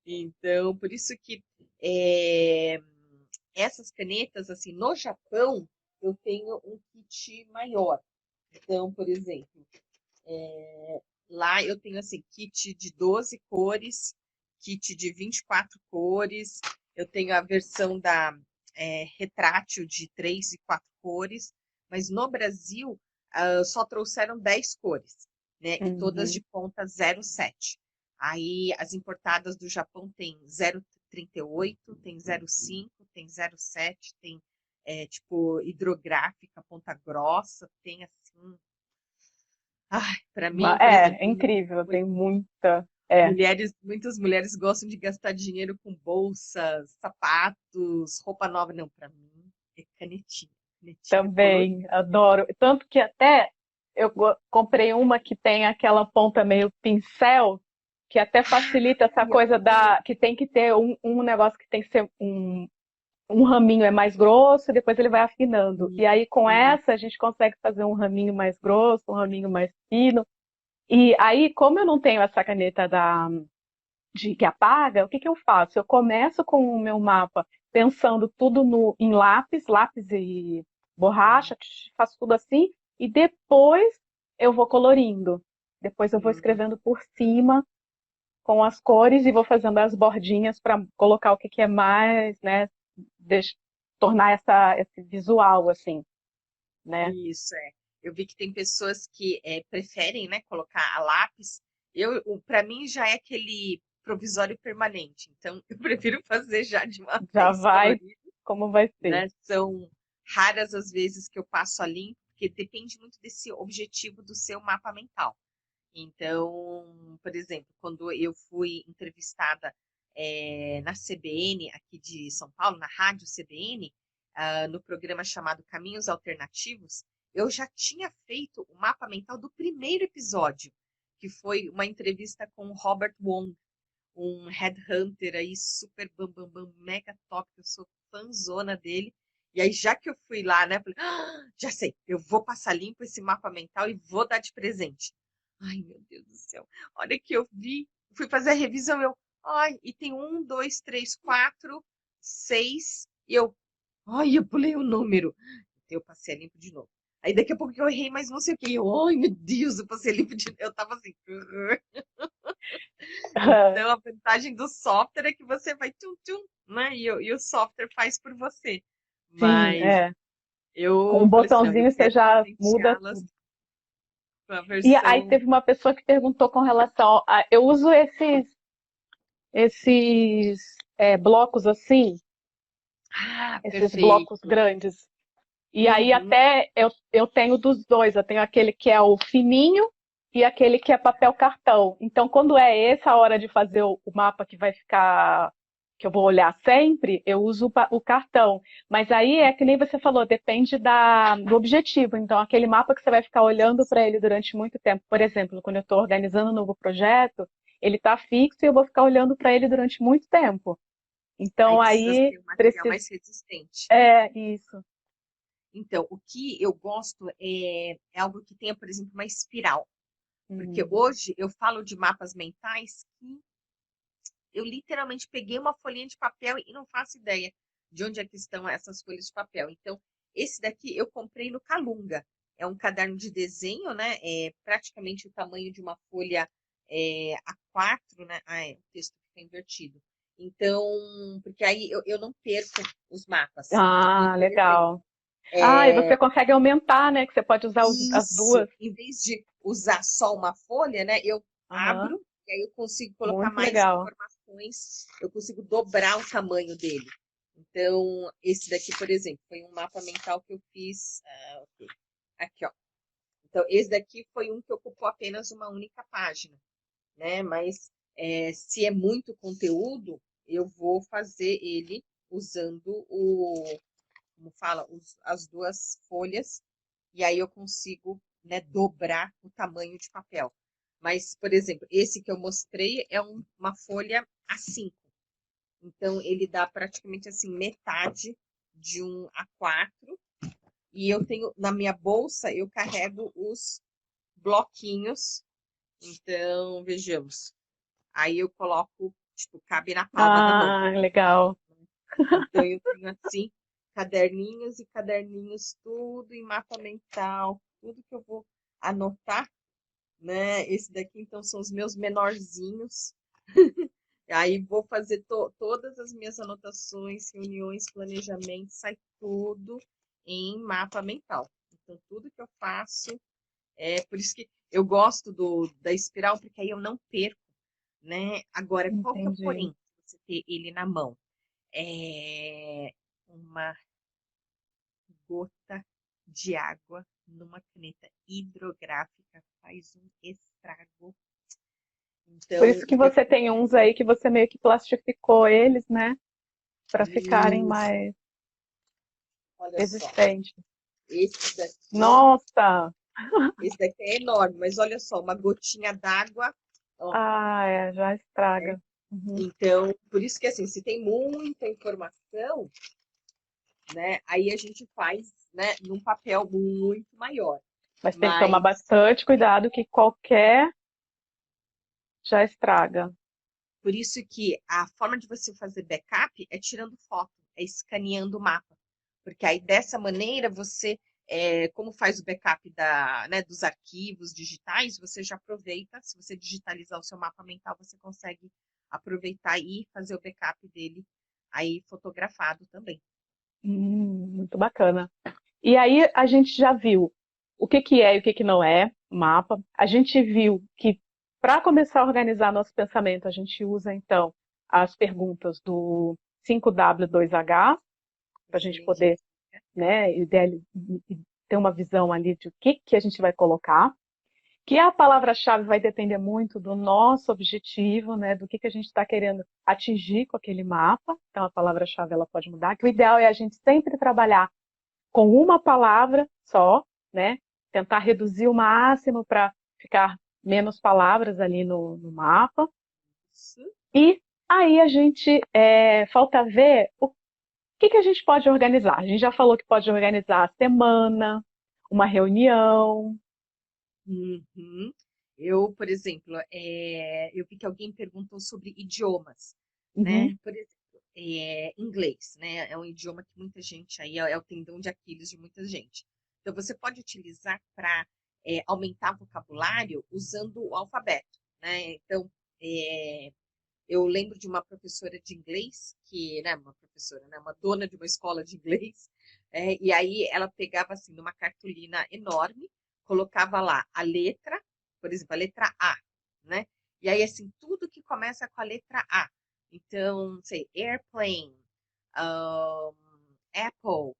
Então, por isso que é, essas canetas, assim, no Japão, eu tenho um kit maior. Então, por exemplo, lá eu tenho assim, kit de 12 cores, kit de 24 cores, eu tenho a versão da retrátil de 3 e 4 cores, mas no Brasil só trouxeram 10 cores, né? E todas de Uhum. ponta 0,7. Aí as importadas do Japão tem 0,38, tem 0,5, tem 0,7, tem tipo hidrográfica, ponta grossa, tem assim. Ai, para mim, por exemplo, É incrível, tem muita. É, muitas mulheres gostam de gastar dinheiro com bolsas, sapatos, roupa nova. Não, para mim é canetinha, canetinha colorida. também, adoro. Tanto que até eu comprei uma que tem aquela ponta meio pincel, que até facilita essa Ai, eu coisa amo. que tem que ter um negócio que tem que ser um raminho é mais grosso e depois ele vai afinando. E aí com Isso. essa a gente consegue fazer um raminho mais grosso, um raminho mais fino. E aí, como eu não tenho essa caneta de que apaga, o que que eu faço? Eu começo com o meu mapa pensando tudo em lápis e borracha, faço tudo assim, e depois eu vou colorindo. Depois eu vou Uhum. escrevendo por cima com as cores e vou fazendo as bordinhas para colocar o que que é mais, né? Deix- tornar esse visual assim, né? Isso, é. Eu vi que tem pessoas que preferem, né, colocar a lápis. Para mim já é aquele provisório permanente. Então, eu prefiro fazer já de uma Já vez vai colorido, como vai ser. né? São raras as vezes que eu passo a limpo, porque depende muito desse objetivo do seu mapa mental. Então, por exemplo, quando eu fui entrevistada na CBN, aqui de São Paulo, na rádio CBN, no programa chamado Caminhos Alternativos, eu já tinha feito o mapa mental do primeiro episódio, que foi uma entrevista com o Robert Wong, um headhunter aí super bam, bam, bam, mega top, eu sou fãzona dele. E aí, já que eu fui lá, né, falei, já sei, eu vou passar limpo esse mapa mental e vou dar de presente. Ai, meu Deus do céu. Olha que eu vi, fui fazer a revisão, ai, e tem 1, 2, 3, 4, 6, e eu pulei o número. Eu passei a limpo de novo. Aí daqui a pouco eu errei, mas não sei o que. Ai, meu Deus, eu passei limpo de novo. Eu tava assim. Então, a vantagem do software é que você vai tchum, tchum, né? E o software faz por você. Sim, Mas com um eu falei assim, não, eu botãozinho você quero já muda presenteá-las tudo. com a E aí versão. teve uma pessoa que perguntou com relação a, eu uso esses blocos assim, Ah, esses blocos perfeito. grandes. E aí Uhum. até eu tenho dos dois, eu tenho aquele que é o fininho e aquele que é papel cartão. Então, quando é essa hora de fazer o mapa que vai ficar, que eu vou olhar sempre, eu uso o cartão. Mas aí é que nem você falou, depende do objetivo. Então, aquele mapa que você vai ficar olhando para ele durante muito tempo. Por exemplo, quando eu estou organizando um novo projeto, ele está fixo e eu vou ficar olhando para ele durante muito tempo. Aí Então, precisa aí ser um material preciso. mais resistente. É isso. Então, o que eu gosto é algo que tenha, por exemplo, uma espiral. Porque Hum. hoje eu falo de mapas mentais que eu literalmente peguei uma folhinha de papel e não faço ideia de onde é que estão essas folhas de papel. Então, esse daqui eu comprei no Calunga. É um caderno de desenho, né? É praticamente o tamanho de uma folha A4, né? Ah, o texto fica invertido. Então, porque aí eu não perco os mapas. Então, Ah, por exemplo, legal. Ah, e você consegue aumentar, né? Que você pode usar as isso, duas. em vez de usar só uma folha, né? Eu Aham, abro e aí eu consigo colocar muito mais legal. informações, eu consigo dobrar o tamanho dele. Então, esse daqui, por exemplo, foi um mapa mental que eu fiz. Ok. Aqui, ó. Então, esse daqui foi um que ocupou apenas uma única página, né? Mas se é muito conteúdo, eu vou fazer ele usando como fala, as duas folhas, e aí eu consigo, né, dobrar o tamanho de papel. Mas, por exemplo, esse que eu mostrei é uma folha A5. Então, ele dá praticamente assim metade de um A4. E eu tenho, na minha bolsa, eu carrego os bloquinhos. Então, vejamos. Aí eu coloco, tipo, cabe na palma da mão. Ah, legal. Então, eu tenho, assim, caderninhos e caderninhos, tudo em mapa mental, tudo que eu vou anotar, né? Esse daqui, então, são os meus menorzinhos. Aí vou fazer todas as minhas anotações, reuniões, planejamentos, sai tudo em mapa mental. Então, tudo que eu faço, por isso que eu gosto da espiral, porque aí eu não perco, né? Agora, qual que é o Entendi. porém? Você ter ele na mão. É uma gota de água numa caneta hidrográfica faz um estrago. Por Então, isso o que que você tem acontece? uns aí que você meio que plastificou eles, né? Para ficarem Isso, mais olha só. resistentes. Esse daqui, Nossa! esse daqui é enorme, mas olha só, uma gotinha d'água, ó. Ah, é, já estraga. Uhum. Então, por isso que assim, se tem muita informação, né, aí a gente faz, né, num papel muito maior. Mas tem que tomar Mas bastante cuidado que qualquer já estraga. por isso que a forma de você fazer backup é tirando foto, é escaneando o mapa. Porque aí dessa maneira você, como faz o backup né, dos arquivos digitais, você já aproveita, se você digitalizar o seu mapa mental, você consegue aproveitar e fazer o backup dele aí fotografado também. Muito bacana. E aí a gente já viu o que que é e o que que não é mapa. A gente viu que para começar a organizar nosso pensamento, a gente usa então as perguntas do 5W2H para a gente Excelente. poder, né, ter uma visão ali de o que que a gente vai colocar. Que a palavra-chave vai depender muito do nosso objetivo, né, do que a gente está querendo atingir com aquele mapa. Então a palavra-chave ela pode mudar. Que o ideal é a gente sempre trabalhar com uma palavra só, né? Tentar reduzir o máximo para ficar menos palavras ali no mapa. Isso. E aí a gente falta ver o que a gente pode organizar. A gente já falou que pode organizar a semana, uma reunião. Uhum. Eu, por exemplo, eu vi que alguém perguntou sobre idiomas, né? Uhum. Por exemplo, inglês, né? É um idioma que muita gente aí é o tendão de Aquiles de muita gente. Então, você pode utilizar para aumentar vocabulário usando o alfabeto, né? Então, é, eu lembro de uma professora de inglês, que, né, uma professora, né, uma dona de uma escola de inglês, e aí ela pegava assim numa cartolina enorme, colocava lá a letra, por exemplo, a letra A, né? E aí assim, tudo que começa com a letra A. Então, sei, airplane, um, Apple,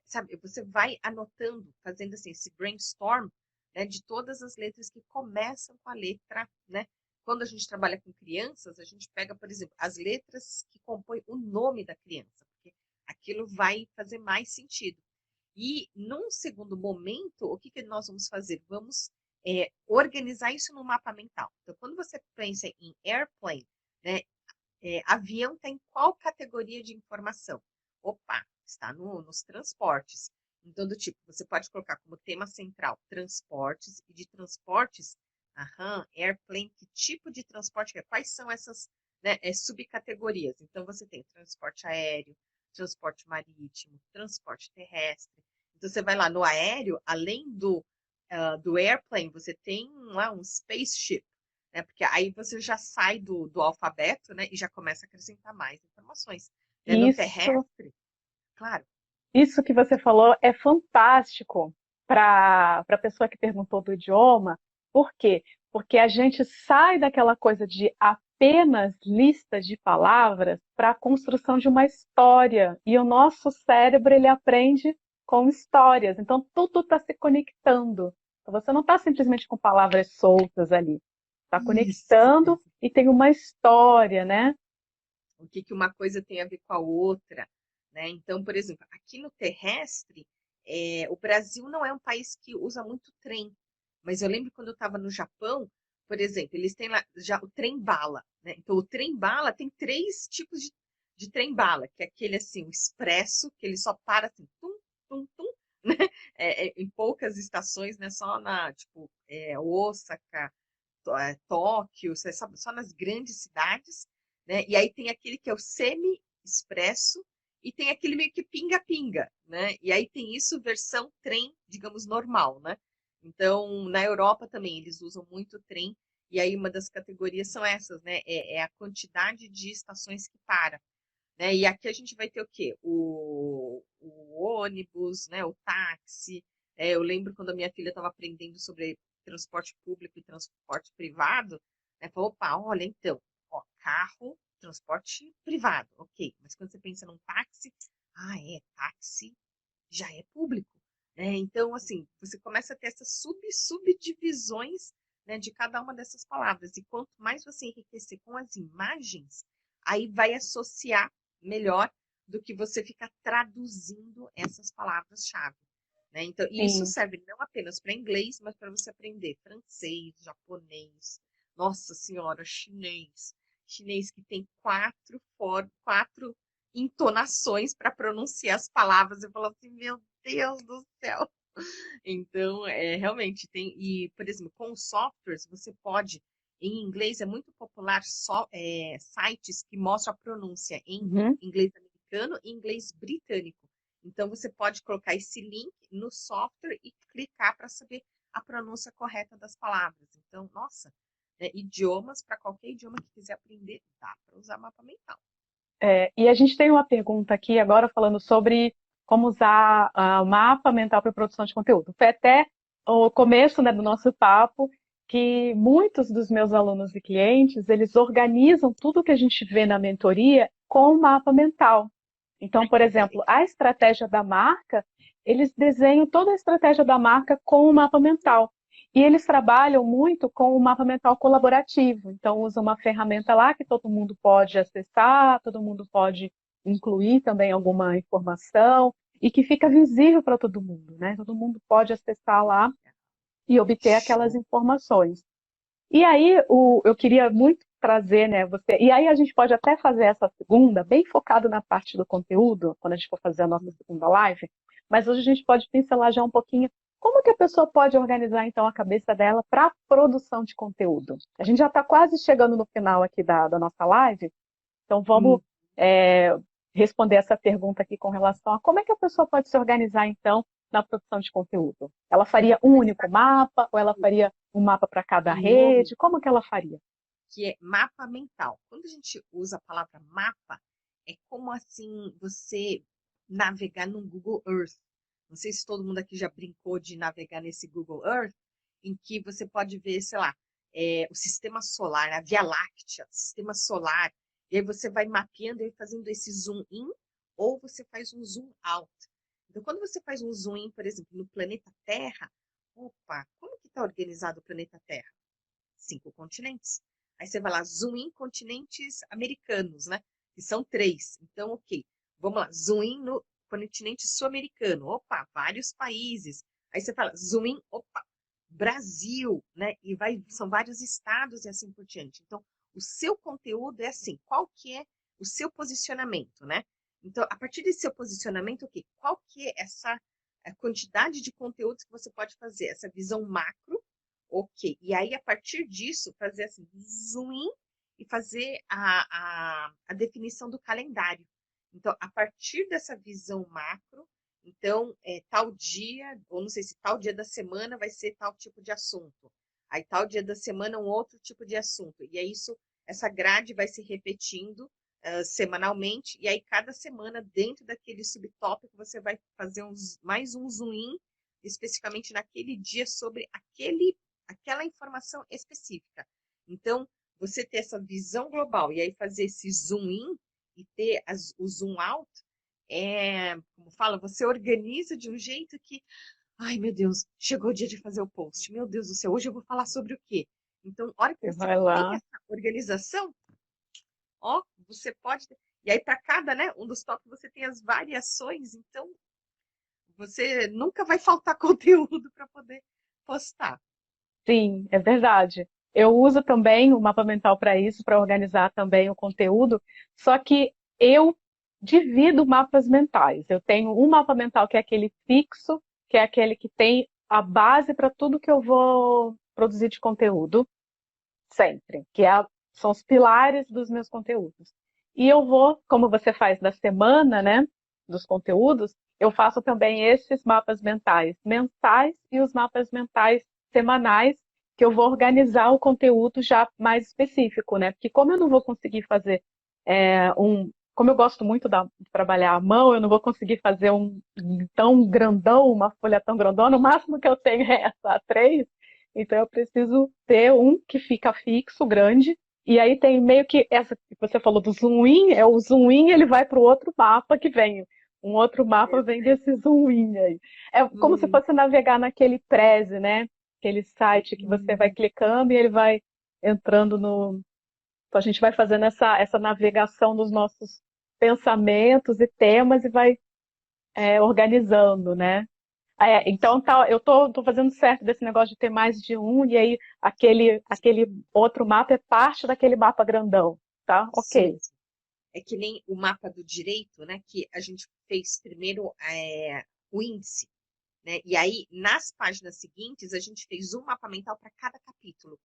sabe? Você vai anotando, fazendo assim esse brainstorm, né, de todas as letras que começam com a letra, né? Quando a gente trabalha com crianças, a gente pega, por exemplo, as letras que compõem o nome da criança, porque aquilo vai fazer mais sentido. E, num segundo momento, o que nós vamos fazer? Vamos organizar isso no mapa mental. Então, quando você pensa em airplane, né, avião tem qual categoria de informação? Opa, está nos transportes. Então, do tipo, você pode colocar como tema central transportes, e de transportes, airplane, que tipo de transporte é? Quais são essas, né, subcategorias? Então, você tem transporte aéreo, transporte marítimo, transporte terrestre. Então, você vai lá no aéreo, além do airplane, você tem lá um spaceship, né? Porque aí você já sai do alfabeto, né? E já começa a acrescentar mais informações. Né? No Isso, terrestre, claro. isso que você falou é fantástico para a pessoa que perguntou do idioma. Por quê? Porque a gente sai daquela coisa de apenas listas de palavras para a construção de uma história. E o nosso cérebro ele aprende com histórias. Então tudo está se conectando. Então, você não está simplesmente com palavras soltas ali. Está Isso. conectando e tem uma história, né? O que uma coisa tem a ver com a outra, né? Então, por exemplo, aqui no terrestre, o Brasil não é um país que usa muito trem, mas eu lembro quando eu estava no Japão, por exemplo, eles têm lá já o trem-bala, né? Então, o trem-bala tem três tipos de trem-bala, que é aquele assim, o expresso, que ele só para assim, tum, tum, tum, né? Em poucas estações, né? Só na, tipo, Osaka, Tóquio, você sabe, só nas grandes cidades, né? E aí tem aquele que é o semi-expresso, e tem aquele meio que pinga-pinga, né? E aí tem isso versão trem, digamos, normal, né? Então, na Europa também, eles usam muito trem, e aí uma das categorias são essas, né? É a quantidade de estações que para, né? E aqui a gente vai ter o quê? O ônibus, né? O táxi. Eu lembro quando a minha filha estava aprendendo sobre transporte público e transporte privado, né? Falou, opa, olha, então, ó, carro, transporte privado, ok. Mas quando você pensa num táxi, táxi já é público, né? Então, assim, você começa a ter essas subdivisões, né, de cada uma dessas palavras. E quanto mais você enriquecer com as imagens, aí vai associar melhor do que você ficar traduzindo essas palavras-chave, né? Então, e isso Sim. serve não apenas para inglês, mas para você aprender francês, japonês, nossa senhora, chinês. Chinês que tem quatro entonações para pronunciar as palavras. Eu falo assim, meu Deus do céu. Então, realmente tem. E, por exemplo, com os softwares, você pode. Em inglês é muito popular sites que mostram a pronúncia em Uhum. inglês americano e inglês britânico. Então, você pode colocar esse link no software e clicar para saber a pronúncia correta das palavras. Então, nossa, né, idiomas, para qualquer idioma que quiser aprender, dá para usar mapa mental. E a gente tem uma pergunta aqui agora falando sobre como usar o mapa mental para produção de conteúdo. Foi até o começo, né, do nosso papo que muitos dos meus alunos e clientes, eles organizam tudo que a gente vê na mentoria com o mapa mental. Então, por exemplo, a estratégia da marca, eles desenham toda a estratégia da marca com o mapa mental. E eles trabalham muito com o mapa mental colaborativo. Então, usa uma ferramenta lá que todo mundo pode acessar, todo mundo pode incluir também alguma informação e que fica visível para todo mundo, né? Todo mundo pode acessar lá e obter aquelas Show. informações. E aí, eu queria muito trazer, né, você. E aí, a gente pode até fazer essa segunda, bem focado na parte do conteúdo, quando a gente for fazer a nossa segunda live. Mas hoje a gente pode pincelar já um pouquinho como que a pessoa pode organizar, então, a cabeça dela para a produção de conteúdo. A gente já está quase chegando no final aqui da nossa live, então vamos Hum. é, responder essa pergunta aqui com relação a como é que a pessoa pode se organizar, então, na produção de conteúdo. Ela faria um Mas único sabe mapa ou ela faria um mapa para cada o nome rede? Como que ela faria? que é mapa mental? Quando a gente usa a palavra mapa, é como assim você navegar no Google Earth. Não sei se todo mundo aqui já brincou de navegar nesse Google Earth, em que você pode ver, sei lá, o sistema solar, a Via Láctea, sistema solar, e aí você vai mapeando e fazendo esse zoom in, ou você faz um zoom out. Então, quando você faz um zoom in, por exemplo, no planeta Terra, opa, como que está organizado o planeta Terra? 5 continentes. Aí você vai lá, zoom in continentes americanos, né? Que são 3. Então, ok. Vamos lá, zoom in no continente sul-americano. Opa, vários países. Aí você fala, zoom in, opa, Brasil, né? E vai, são vários estados e assim por diante. Então, o seu conteúdo é assim, qual que é o seu posicionamento, né? Então, a partir desse seu posicionamento, ok, qual que é essa quantidade de conteúdos que você pode fazer? Essa visão macro. Ok. E aí, a partir disso, fazer assim, zoom in e fazer a definição do calendário. Então, a partir dessa visão macro, então, tal dia, ou não sei se tal dia da semana vai ser tal tipo de assunto. Aí, tal dia da semana, um outro tipo de assunto. E é isso, essa grade vai se repetindo semanalmente. E aí, cada semana, dentro daquele subtópico, você vai fazer mais um zoom in, especificamente naquele dia, sobre aquela informação específica. Então, você ter essa visão global e aí fazer esse zoom in e ter o zoom out, como fala, você organiza de um jeito que, ai meu Deus, chegou o dia de fazer o post, meu Deus do céu, hoje eu vou falar sobre o quê? Então, a hora que Você você vai tem lá. essa organização, ó, você pode. E aí, para cada, né, um dos tópicos, você tem as variações, então você nunca vai faltar conteúdo para poder postar. Sim, é verdade. Eu uso também o mapa mental para isso, para organizar também o conteúdo, só que eu divido mapas mentais. Eu tenho um mapa mental que é aquele fixo, que é aquele que tem a base para tudo que eu vou produzir de conteúdo, sempre, são os pilares dos meus conteúdos. E eu vou, como você faz da semana, né? dos conteúdos, eu faço também esses mapas mentais mensais e os mapas mentais semanais, que eu vou organizar o conteúdo já mais específico, né? Porque como eu não vou conseguir fazer como eu gosto muito de trabalhar à mão, eu não vou conseguir fazer um tão grandão, uma folha tão grandona, o máximo que eu tenho é essa A3, então eu preciso ter um que fica fixo, grande, e aí tem meio que essa que você falou do zoom in, é o zoom in, ele vai para o outro mapa que vem. Um outro mapa vem desse zoom in aí. É como se Hum, fosse navegar naquele Prezi, né? Aquele site que você vai hum. clicando e ele vai entrando no. Então a gente vai fazendo essa navegação dos nossos pensamentos e temas e vai organizando, né? Então tá, eu tô fazendo certo desse negócio de ter mais de um, e aí aquele outro mapa é parte daquele mapa grandão, tá? Isso Ok. mesmo. É que nem o mapa do direito, né? Que a gente fez primeiro o índice, né? E aí, nas páginas seguintes, a gente fez um mapa mental para cada capítulo.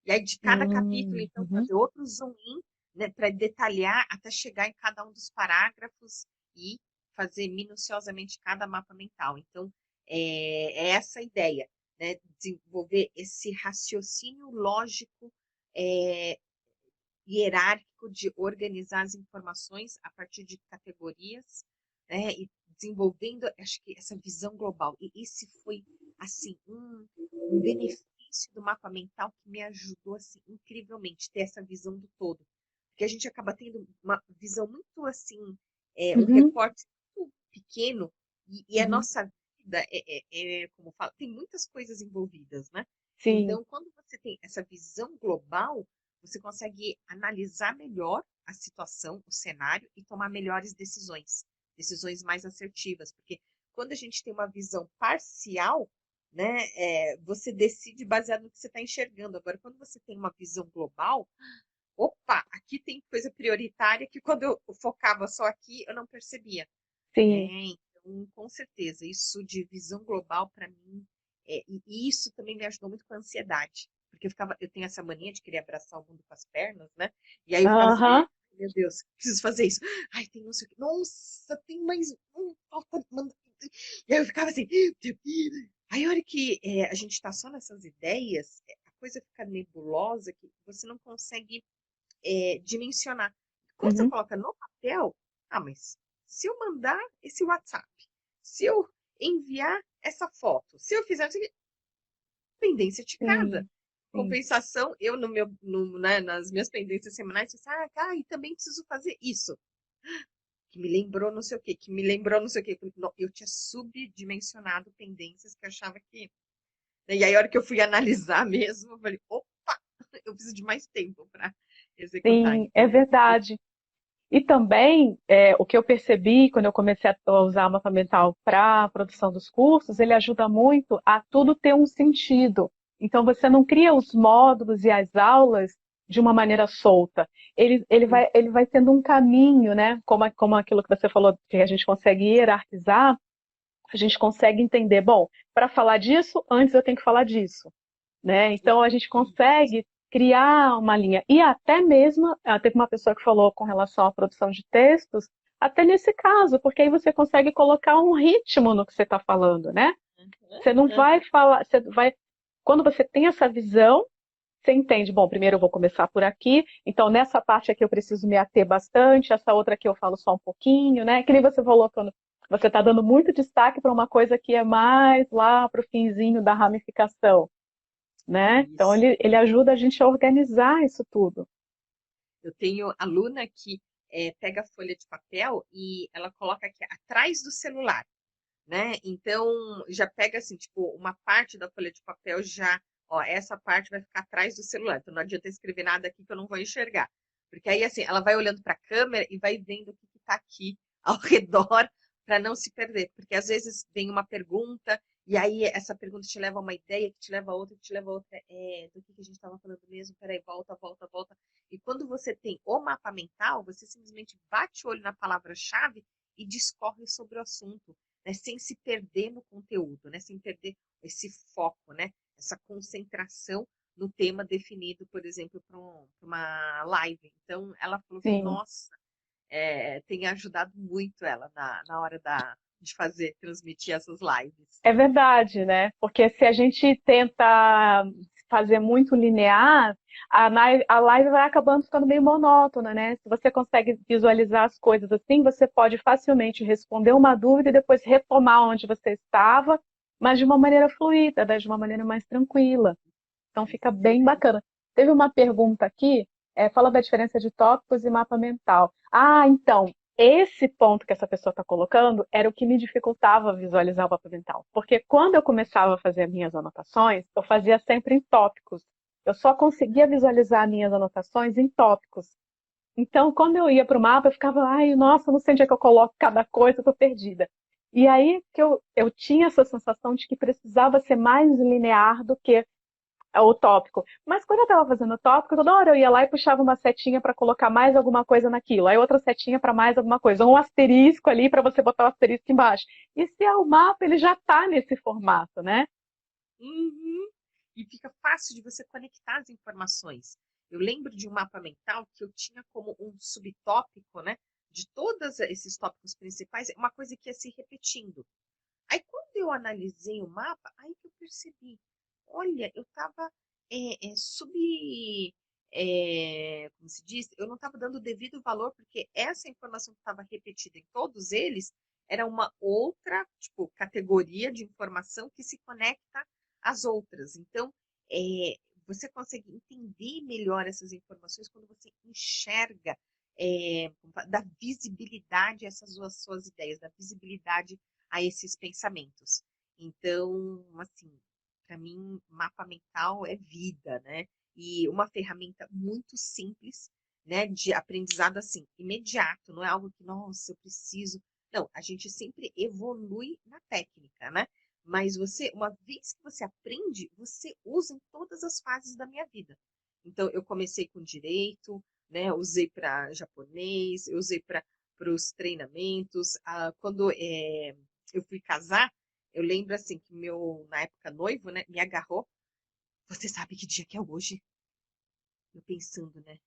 E aí, de cada capítulo, então, Uhum. fazer outro zoom in, né? Para detalhar até chegar em cada um dos parágrafos e fazer minuciosamente cada mapa mental. Então, é essa a ideia, né? Desenvolver esse raciocínio lógico, é, hierárquico de organizar as informações a partir de categorias, né, e desenvolvendo, acho que essa visão global. E esse foi, assim, um benefício do mapa mental que me ajudou, assim, incrivelmente, ter essa visão do todo. Porque a gente acaba tendo uma visão muito, assim, um Uhum. recorte muito pequeno, e a Uhum. nossa vida, como fala, tem muitas coisas envolvidas, né? Sim, Então, quando você tem essa visão global, você consegue analisar melhor a situação, o cenário e tomar melhores decisões, decisões mais assertivas, porque quando a gente tem uma visão parcial, né, você decide baseado no que você está enxergando. Agora, quando você tem uma visão global, opa, aqui tem coisa prioritária que quando eu focava só aqui, eu não percebia. sim. Então, com certeza, isso de visão global para mim, e isso também me ajudou muito com a ansiedade, porque eu tenho essa mania de querer abraçar o mundo com as pernas, né? E aí eu ficava assim, Aham. meu Deus, preciso fazer isso. Ai, tem não sei o quê. Nossa, tem mais um, falta, e aí eu ficava assim, aí a hora que a gente está só nessas ideias, a coisa fica nebulosa, que você não consegue dimensionar. Quando você Uhum. coloca no papel, mas se eu mandar esse WhatsApp, se eu enviar essa foto, se eu fizer isso aqui, pendência de cada. Sim, sim. Compensação, eu né, nas minhas pendências semanais, eu disse, e também preciso fazer isso. Que me lembrou não sei o quê, que me lembrou não sei o quê. Eu tinha subdimensionado pendências que eu achava que. Né, e aí, a hora que eu fui analisar mesmo, eu falei, opa, eu preciso de mais tempo para executar. Sim, é Então, verdade. E também, o que eu percebi quando eu comecei a usar o mapa mental para a produção dos cursos, ele ajuda muito a tudo ter um sentido. Então, você não cria os módulos e as aulas de uma maneira solta. Ele vai tendo um caminho, né? Como aquilo que você falou, que a gente consegue hierarquizar, a gente consegue entender, bom, para falar disso, antes eu tenho que falar disso, né? Então a gente consegue criar uma linha. E até mesmo, teve uma pessoa que falou com relação à produção de textos, até nesse caso, porque aí você consegue colocar um ritmo no que você está falando, né? Você não vai falar, você vai. Quando você tem essa visão, você entende, bom, primeiro eu vou começar por aqui, então nessa parte aqui eu preciso me ater bastante, essa outra aqui eu falo só um pouquinho, né? Que nem você falou quando você está dando muito destaque para uma coisa que é mais lá para o finzinho da ramificação, né? Então isso. ele ajuda a gente a organizar isso tudo. Eu tenho aluna que pega a folha de papel e ela coloca aqui atrás do celular, né? Então já pega assim, tipo, uma parte da folha de papel já, ó, essa parte vai ficar atrás do celular. Então não adianta escrever nada aqui que eu não vou enxergar. Porque aí assim, ela vai olhando para a câmera e vai vendo o que está aqui ao redor para não se perder. Porque às vezes vem uma pergunta e aí essa pergunta te leva a uma ideia, que te leva a outra, que te leva a outra. Do que a gente estava falando mesmo? Peraí, volta, volta, volta. E quando você tem o mapa mental, você simplesmente bate o olho na palavra-chave e discorre sobre o assunto, né, sem se perder no conteúdo, né, sem perder esse foco, né, essa concentração no tema definido, por exemplo, para uma live. Então, ela falou que, Sim. nossa, tem ajudado muito ela na hora de transmitir essas lives. É verdade, né? Porque se a gente tenta fazer muito linear, a live vai acabando ficando meio monótona, né? Se você consegue visualizar as coisas assim, você pode facilmente responder uma dúvida e depois retomar onde você estava, mas de uma maneira fluida, né? De uma maneira mais tranquila. Então fica bem bacana. Teve uma pergunta aqui, fala da diferença de tópicos e mapa mental. Ah, então, esse ponto que essa pessoa está colocando era o que me dificultava visualizar o mapa mental. Porque quando eu começava a fazer as minhas anotações, eu fazia sempre em tópicos. Eu só conseguia visualizar minhas anotações em tópicos. Então, quando eu ia para o mapa, eu ficava, ai, nossa, não sei onde é que eu coloco cada coisa, eu tô perdida. E aí que eu tinha essa sensação de que precisava ser mais linear do que o tópico. Mas quando eu estava fazendo o tópico, toda hora eu ia lá e puxava uma setinha para colocar mais alguma coisa naquilo, aí outra setinha para mais alguma coisa, ou um asterisco ali para você botar o asterisco embaixo. E se é o mapa, ele já está nesse formato, né? Uhum. E fica fácil de você conectar as informações. Eu lembro de um mapa mental que eu tinha como um subtópico, né? De todos esses tópicos principais, uma coisa que ia se repetindo. Aí, quando eu analisei o mapa, aí que eu percebi, olha, eu estava como se diz, eu não estava dando o devido valor, porque essa informação que estava repetida em todos eles era uma outra, tipo, categoria de informação que se conecta às outras. Então, é, você consegue entender melhor essas informações quando você enxerga, da visibilidade a essas suas ideias, da visibilidade a esses pensamentos. Então, assim, para mim, mapa mental é vida, né? E uma ferramenta muito simples, né, de aprendizado assim, imediato, não é algo que, nossa, eu preciso. Não, a gente sempre evolui na técnica, né? Mas uma vez que você aprende, você usa em todas as fases da minha vida. Então, eu comecei com direito, né? Usei para japonês, eu usei para os treinamentos. Quando eu fui casar, eu lembro assim que na época noivo, né, me agarrou. Você sabe que dia que é hoje? Eu pensando, né?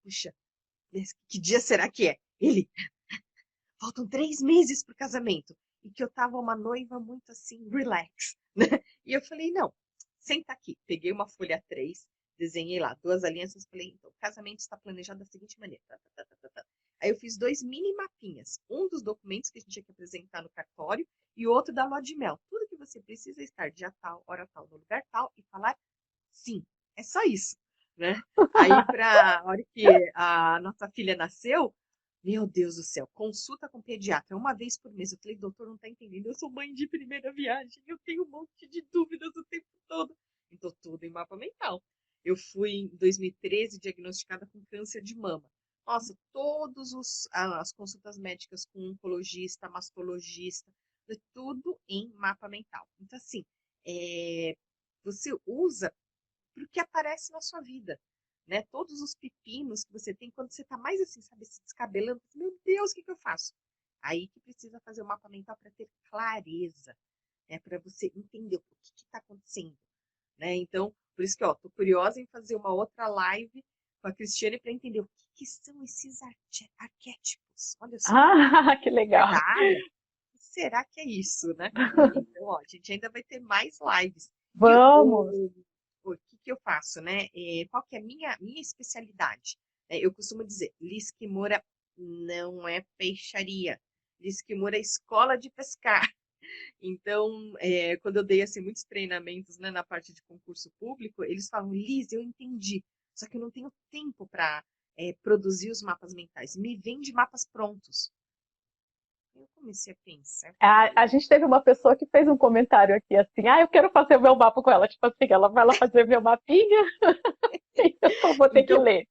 Puxa, que dia será que é? Ele, faltam 3 meses pro casamento. E que eu tava uma noiva muito assim, relax, né? E eu falei, não, senta aqui. Peguei uma folha 3, desenhei lá 2 alianças, falei, então, o casamento está planejado da seguinte maneira. Tá, tá, tá, tá, tá, tá. Aí eu fiz 2 mini mapinhas. Um dos documentos que a gente tinha que apresentar no cartório e outro da lua de mel. Tudo que você precisa estar dia tal, hora tal, no lugar tal e falar sim. É só isso, né? Aí, para a hora que a nossa filha nasceu, meu Deus do céu, consulta com pediatra uma vez por mês. Eu falei, doutor, não tá entendendo. Eu sou mãe de primeira viagem, eu tenho um monte de dúvidas o tempo todo. Então, tudo em mapa mental. Eu fui em 2013 diagnosticada com câncer de mama. Nossa, as consultas médicas com oncologista, mastologista, tudo em mapa mental. Então, assim, você usa para o que aparece na sua vida. Né? Todos os pepinos que você tem, quando você está mais assim, sabe, se descabelando, meu Deus, o que eu faço? Aí que precisa fazer o mapa mental para ter clareza, né? Para você entender o que está acontecendo. Né? Então, por isso que, ó, tô curiosa em fazer uma outra live com a Cristiane para entender o que são esses arquétipos. Olha só, Ah, que é legal. da área. O que será que é isso, né? Então, ó, a gente ainda vai ter mais lives. E Vamos. o que eu faço, né? Qual que é a minha especialidade? Eu costumo dizer, Liz Kimura não é peixaria. Liz Kimura é escola de pescar. Então, quando eu dei assim, muitos treinamentos, né, na parte de concurso público, eles falam, Liz, eu entendi, só que eu não tenho tempo para produzir os mapas mentais. Me vende mapas prontos. Eu comecei a pensar, A gente teve uma pessoa que fez um comentário aqui assim, eu quero fazer o meu mapa com ela. Tipo assim, ela vai lá fazer meu mapinha e eu vou ter que então, ler.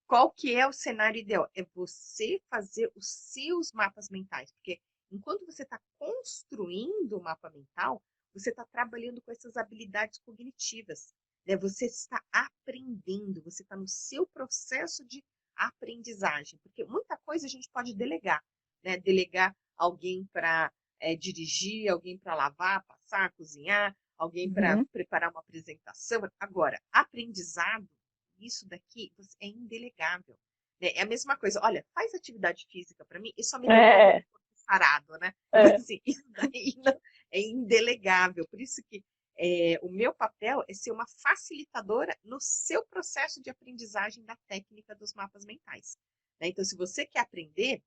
qual que é o cenário ideal? É você fazer os seus mapas mentais, porque enquanto você está construindo o mapa mental, você está trabalhando com essas habilidades cognitivas, né? Você está aprendendo, você está no seu processo de aprendizagem, porque muita coisa a gente pode delegar, né? Delegar alguém para dirigir, alguém para lavar, passar, cozinhar, alguém para Uhum. preparar uma apresentação. Agora, aprendizado, isso daqui é indelegável. né? É a mesma coisa. Olha, faz atividade física para mim e só me devolve É, o corpo sarado, né? Então, é, assim, isso daí é indelegável. Por isso que o meu papel é ser uma facilitadora no seu processo de aprendizagem da técnica dos mapas mentais, né? Então, se você quer aprender,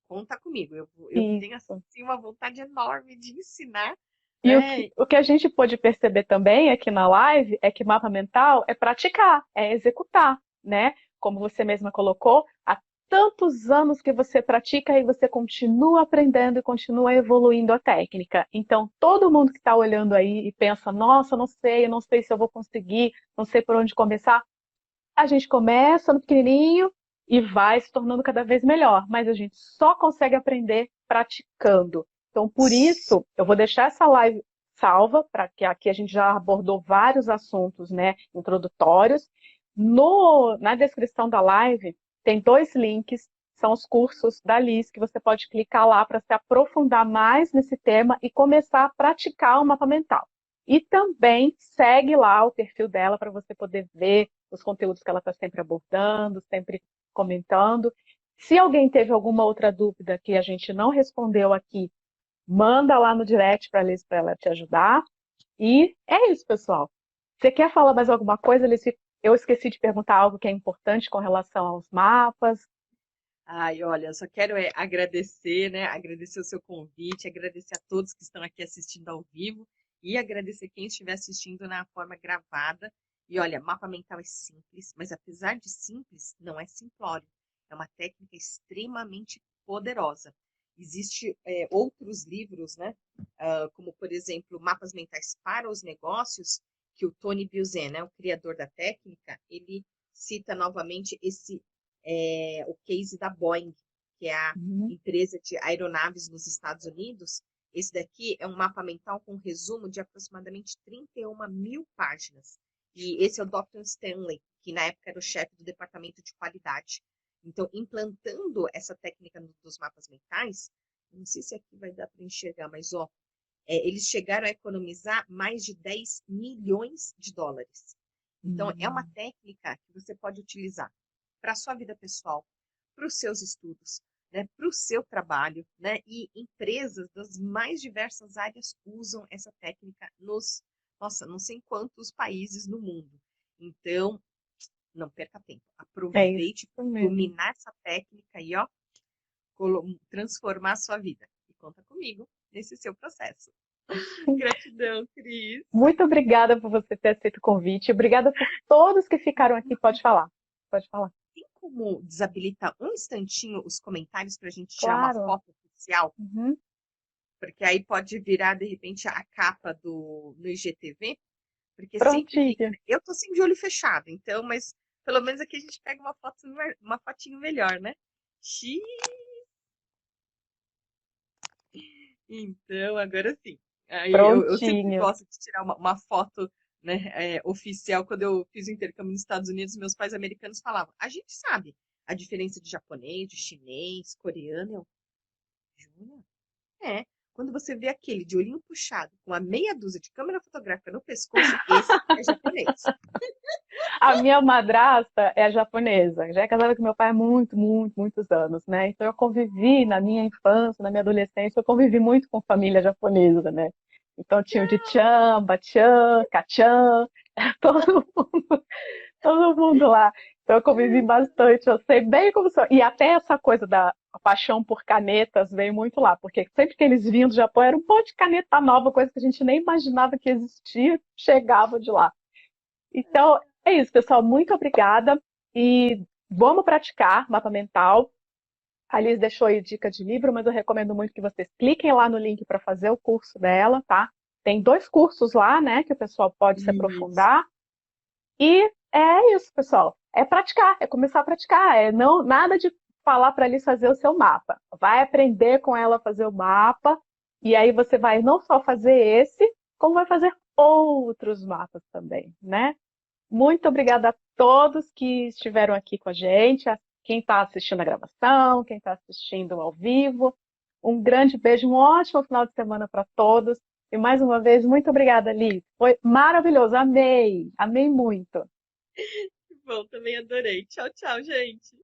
conta comigo. Eu tenho isso. assim, uma vontade enorme de ensinar, E né? o que a gente pôde perceber também aqui na live é que mapa mental é praticar, é executar, né? Como você mesma colocou, há tantos anos que você pratica e você continua aprendendo e continua evoluindo a técnica. Então, todo mundo que está olhando aí e pensa, nossa, eu não sei se eu vou conseguir, não sei por onde começar, a gente começa no pequenininho e vai se tornando cada vez melhor, mas a gente só consegue aprender praticando. Então, por isso, eu vou deixar essa live salva, para que aqui a gente já abordou vários assuntos, né, introdutórios. Na descrição da live tem 2 links, são os cursos da Liz, que você pode clicar lá para se aprofundar mais nesse tema e começar a praticar o mapa mental. E também segue lá o perfil dela para você poder ver os conteúdos que ela está sempre abordando, sempre comentando. Se alguém teve alguma outra dúvida que a gente não respondeu aqui, manda lá no direct para a Liz para ela te ajudar. E é isso, pessoal. Você quer falar mais alguma coisa, Liz? Eu esqueci de perguntar algo que é importante com relação aos mapas. Ai, olha, eu só quero agradecer, né? Agradecer o seu convite, agradecer a todos que estão aqui assistindo ao vivo e agradecer quem estiver assistindo na forma gravada. E olha, mapa mental é simples, mas apesar de simples, não é simplório. É uma técnica extremamente poderosa. Existem outros livros, né? Como, por exemplo, Mapas Mentais para os Negócios, que o Tony Buzan, né, o criador da técnica, ele cita novamente o case da Boeing, que é a Uhum. empresa de aeronaves nos Estados Unidos. Esse daqui é um mapa mental com resumo de aproximadamente 31 mil páginas. E esse é o Dr. Stanley, que na época era o chefe do departamento de qualidade. Então, implantando essa técnica dos mapas mentais, não sei se aqui vai dar para enxergar, mas ó, eles chegaram a economizar mais de 10 milhões de dólares. Então, é uma Uhum. técnica que você pode utilizar para a sua vida pessoal, para os seus estudos, né, para o seu trabalho, né, e empresas das mais diversas áreas usam essa técnica nossa, não sei em quantos países no mundo. Então, não perca tempo. É isso Aproveite para mesmo. dominar essa técnica e, ó, transformar a sua vida. E conta comigo nesse seu processo. Gratidão, Cris. Muito obrigada por você ter aceito o convite. Obrigada por todos que ficaram aqui. Pode falar. Pode falar. Tem como desabilitar um instantinho os comentários para a gente tirar uma Claro. foto oficial? Uhum. Porque aí pode virar, de repente, a capa no IGTV, porque sempre fica, Prontinho. né? Eu tô assim de olho fechado, então, mas pelo menos aqui a gente pega uma fotinho melhor, né? Xiii. Então, agora sim. Aí eu sempre Prontinho. gosto de tirar uma foto, né, oficial. Quando eu fiz o intercâmbio nos Estados Unidos, meus pais americanos falavam: a gente sabe a diferença de japonês, de chinês, coreano. Eu, Júnior? É. Quando você vê aquele de olhinho puxado, com a meia dúzia de câmera fotográfica no pescoço, esse é japonês. A minha madrasta é japonesa. Já é casada com meu pai há muitos anos, né? Então eu convivi na minha infância, na minha adolescência, eu convivi muito com família japonesa, né? Então tinha o de Chan, Bachan, Kachan, todo todo mundo lá. Então eu convivi bastante, eu sei bem como são. E até essa coisa da paixão por canetas veio muito lá, porque sempre que eles vinham do Japão era um monte de caneta nova, coisa que a gente nem imaginava que existia, chegava de lá. Então é isso, pessoal. Muito obrigada e vamos praticar mapa mental. A Liz deixou aí dica de livro, mas eu recomendo muito que vocês cliquem lá no link para fazer o curso dela, tá? Tem 2 cursos lá, né, que o pessoal pode se Isso. aprofundar. E é isso, pessoal. É praticar, é começar a praticar. É não nada de falar para eles fazer o seu mapa. Vai aprender com ela a fazer o mapa e aí você vai não só fazer esse, como vai fazer outros mapas também, né? Muito obrigada a todos que estiveram aqui com a gente, a quem está assistindo a gravação, quem está assistindo ao vivo. Um grande beijo, um ótimo final de semana para todos. E mais uma vez, muito obrigada, Liz. Foi maravilhoso, amei, amei muito. Bom, também adorei. Tchau, tchau, gente.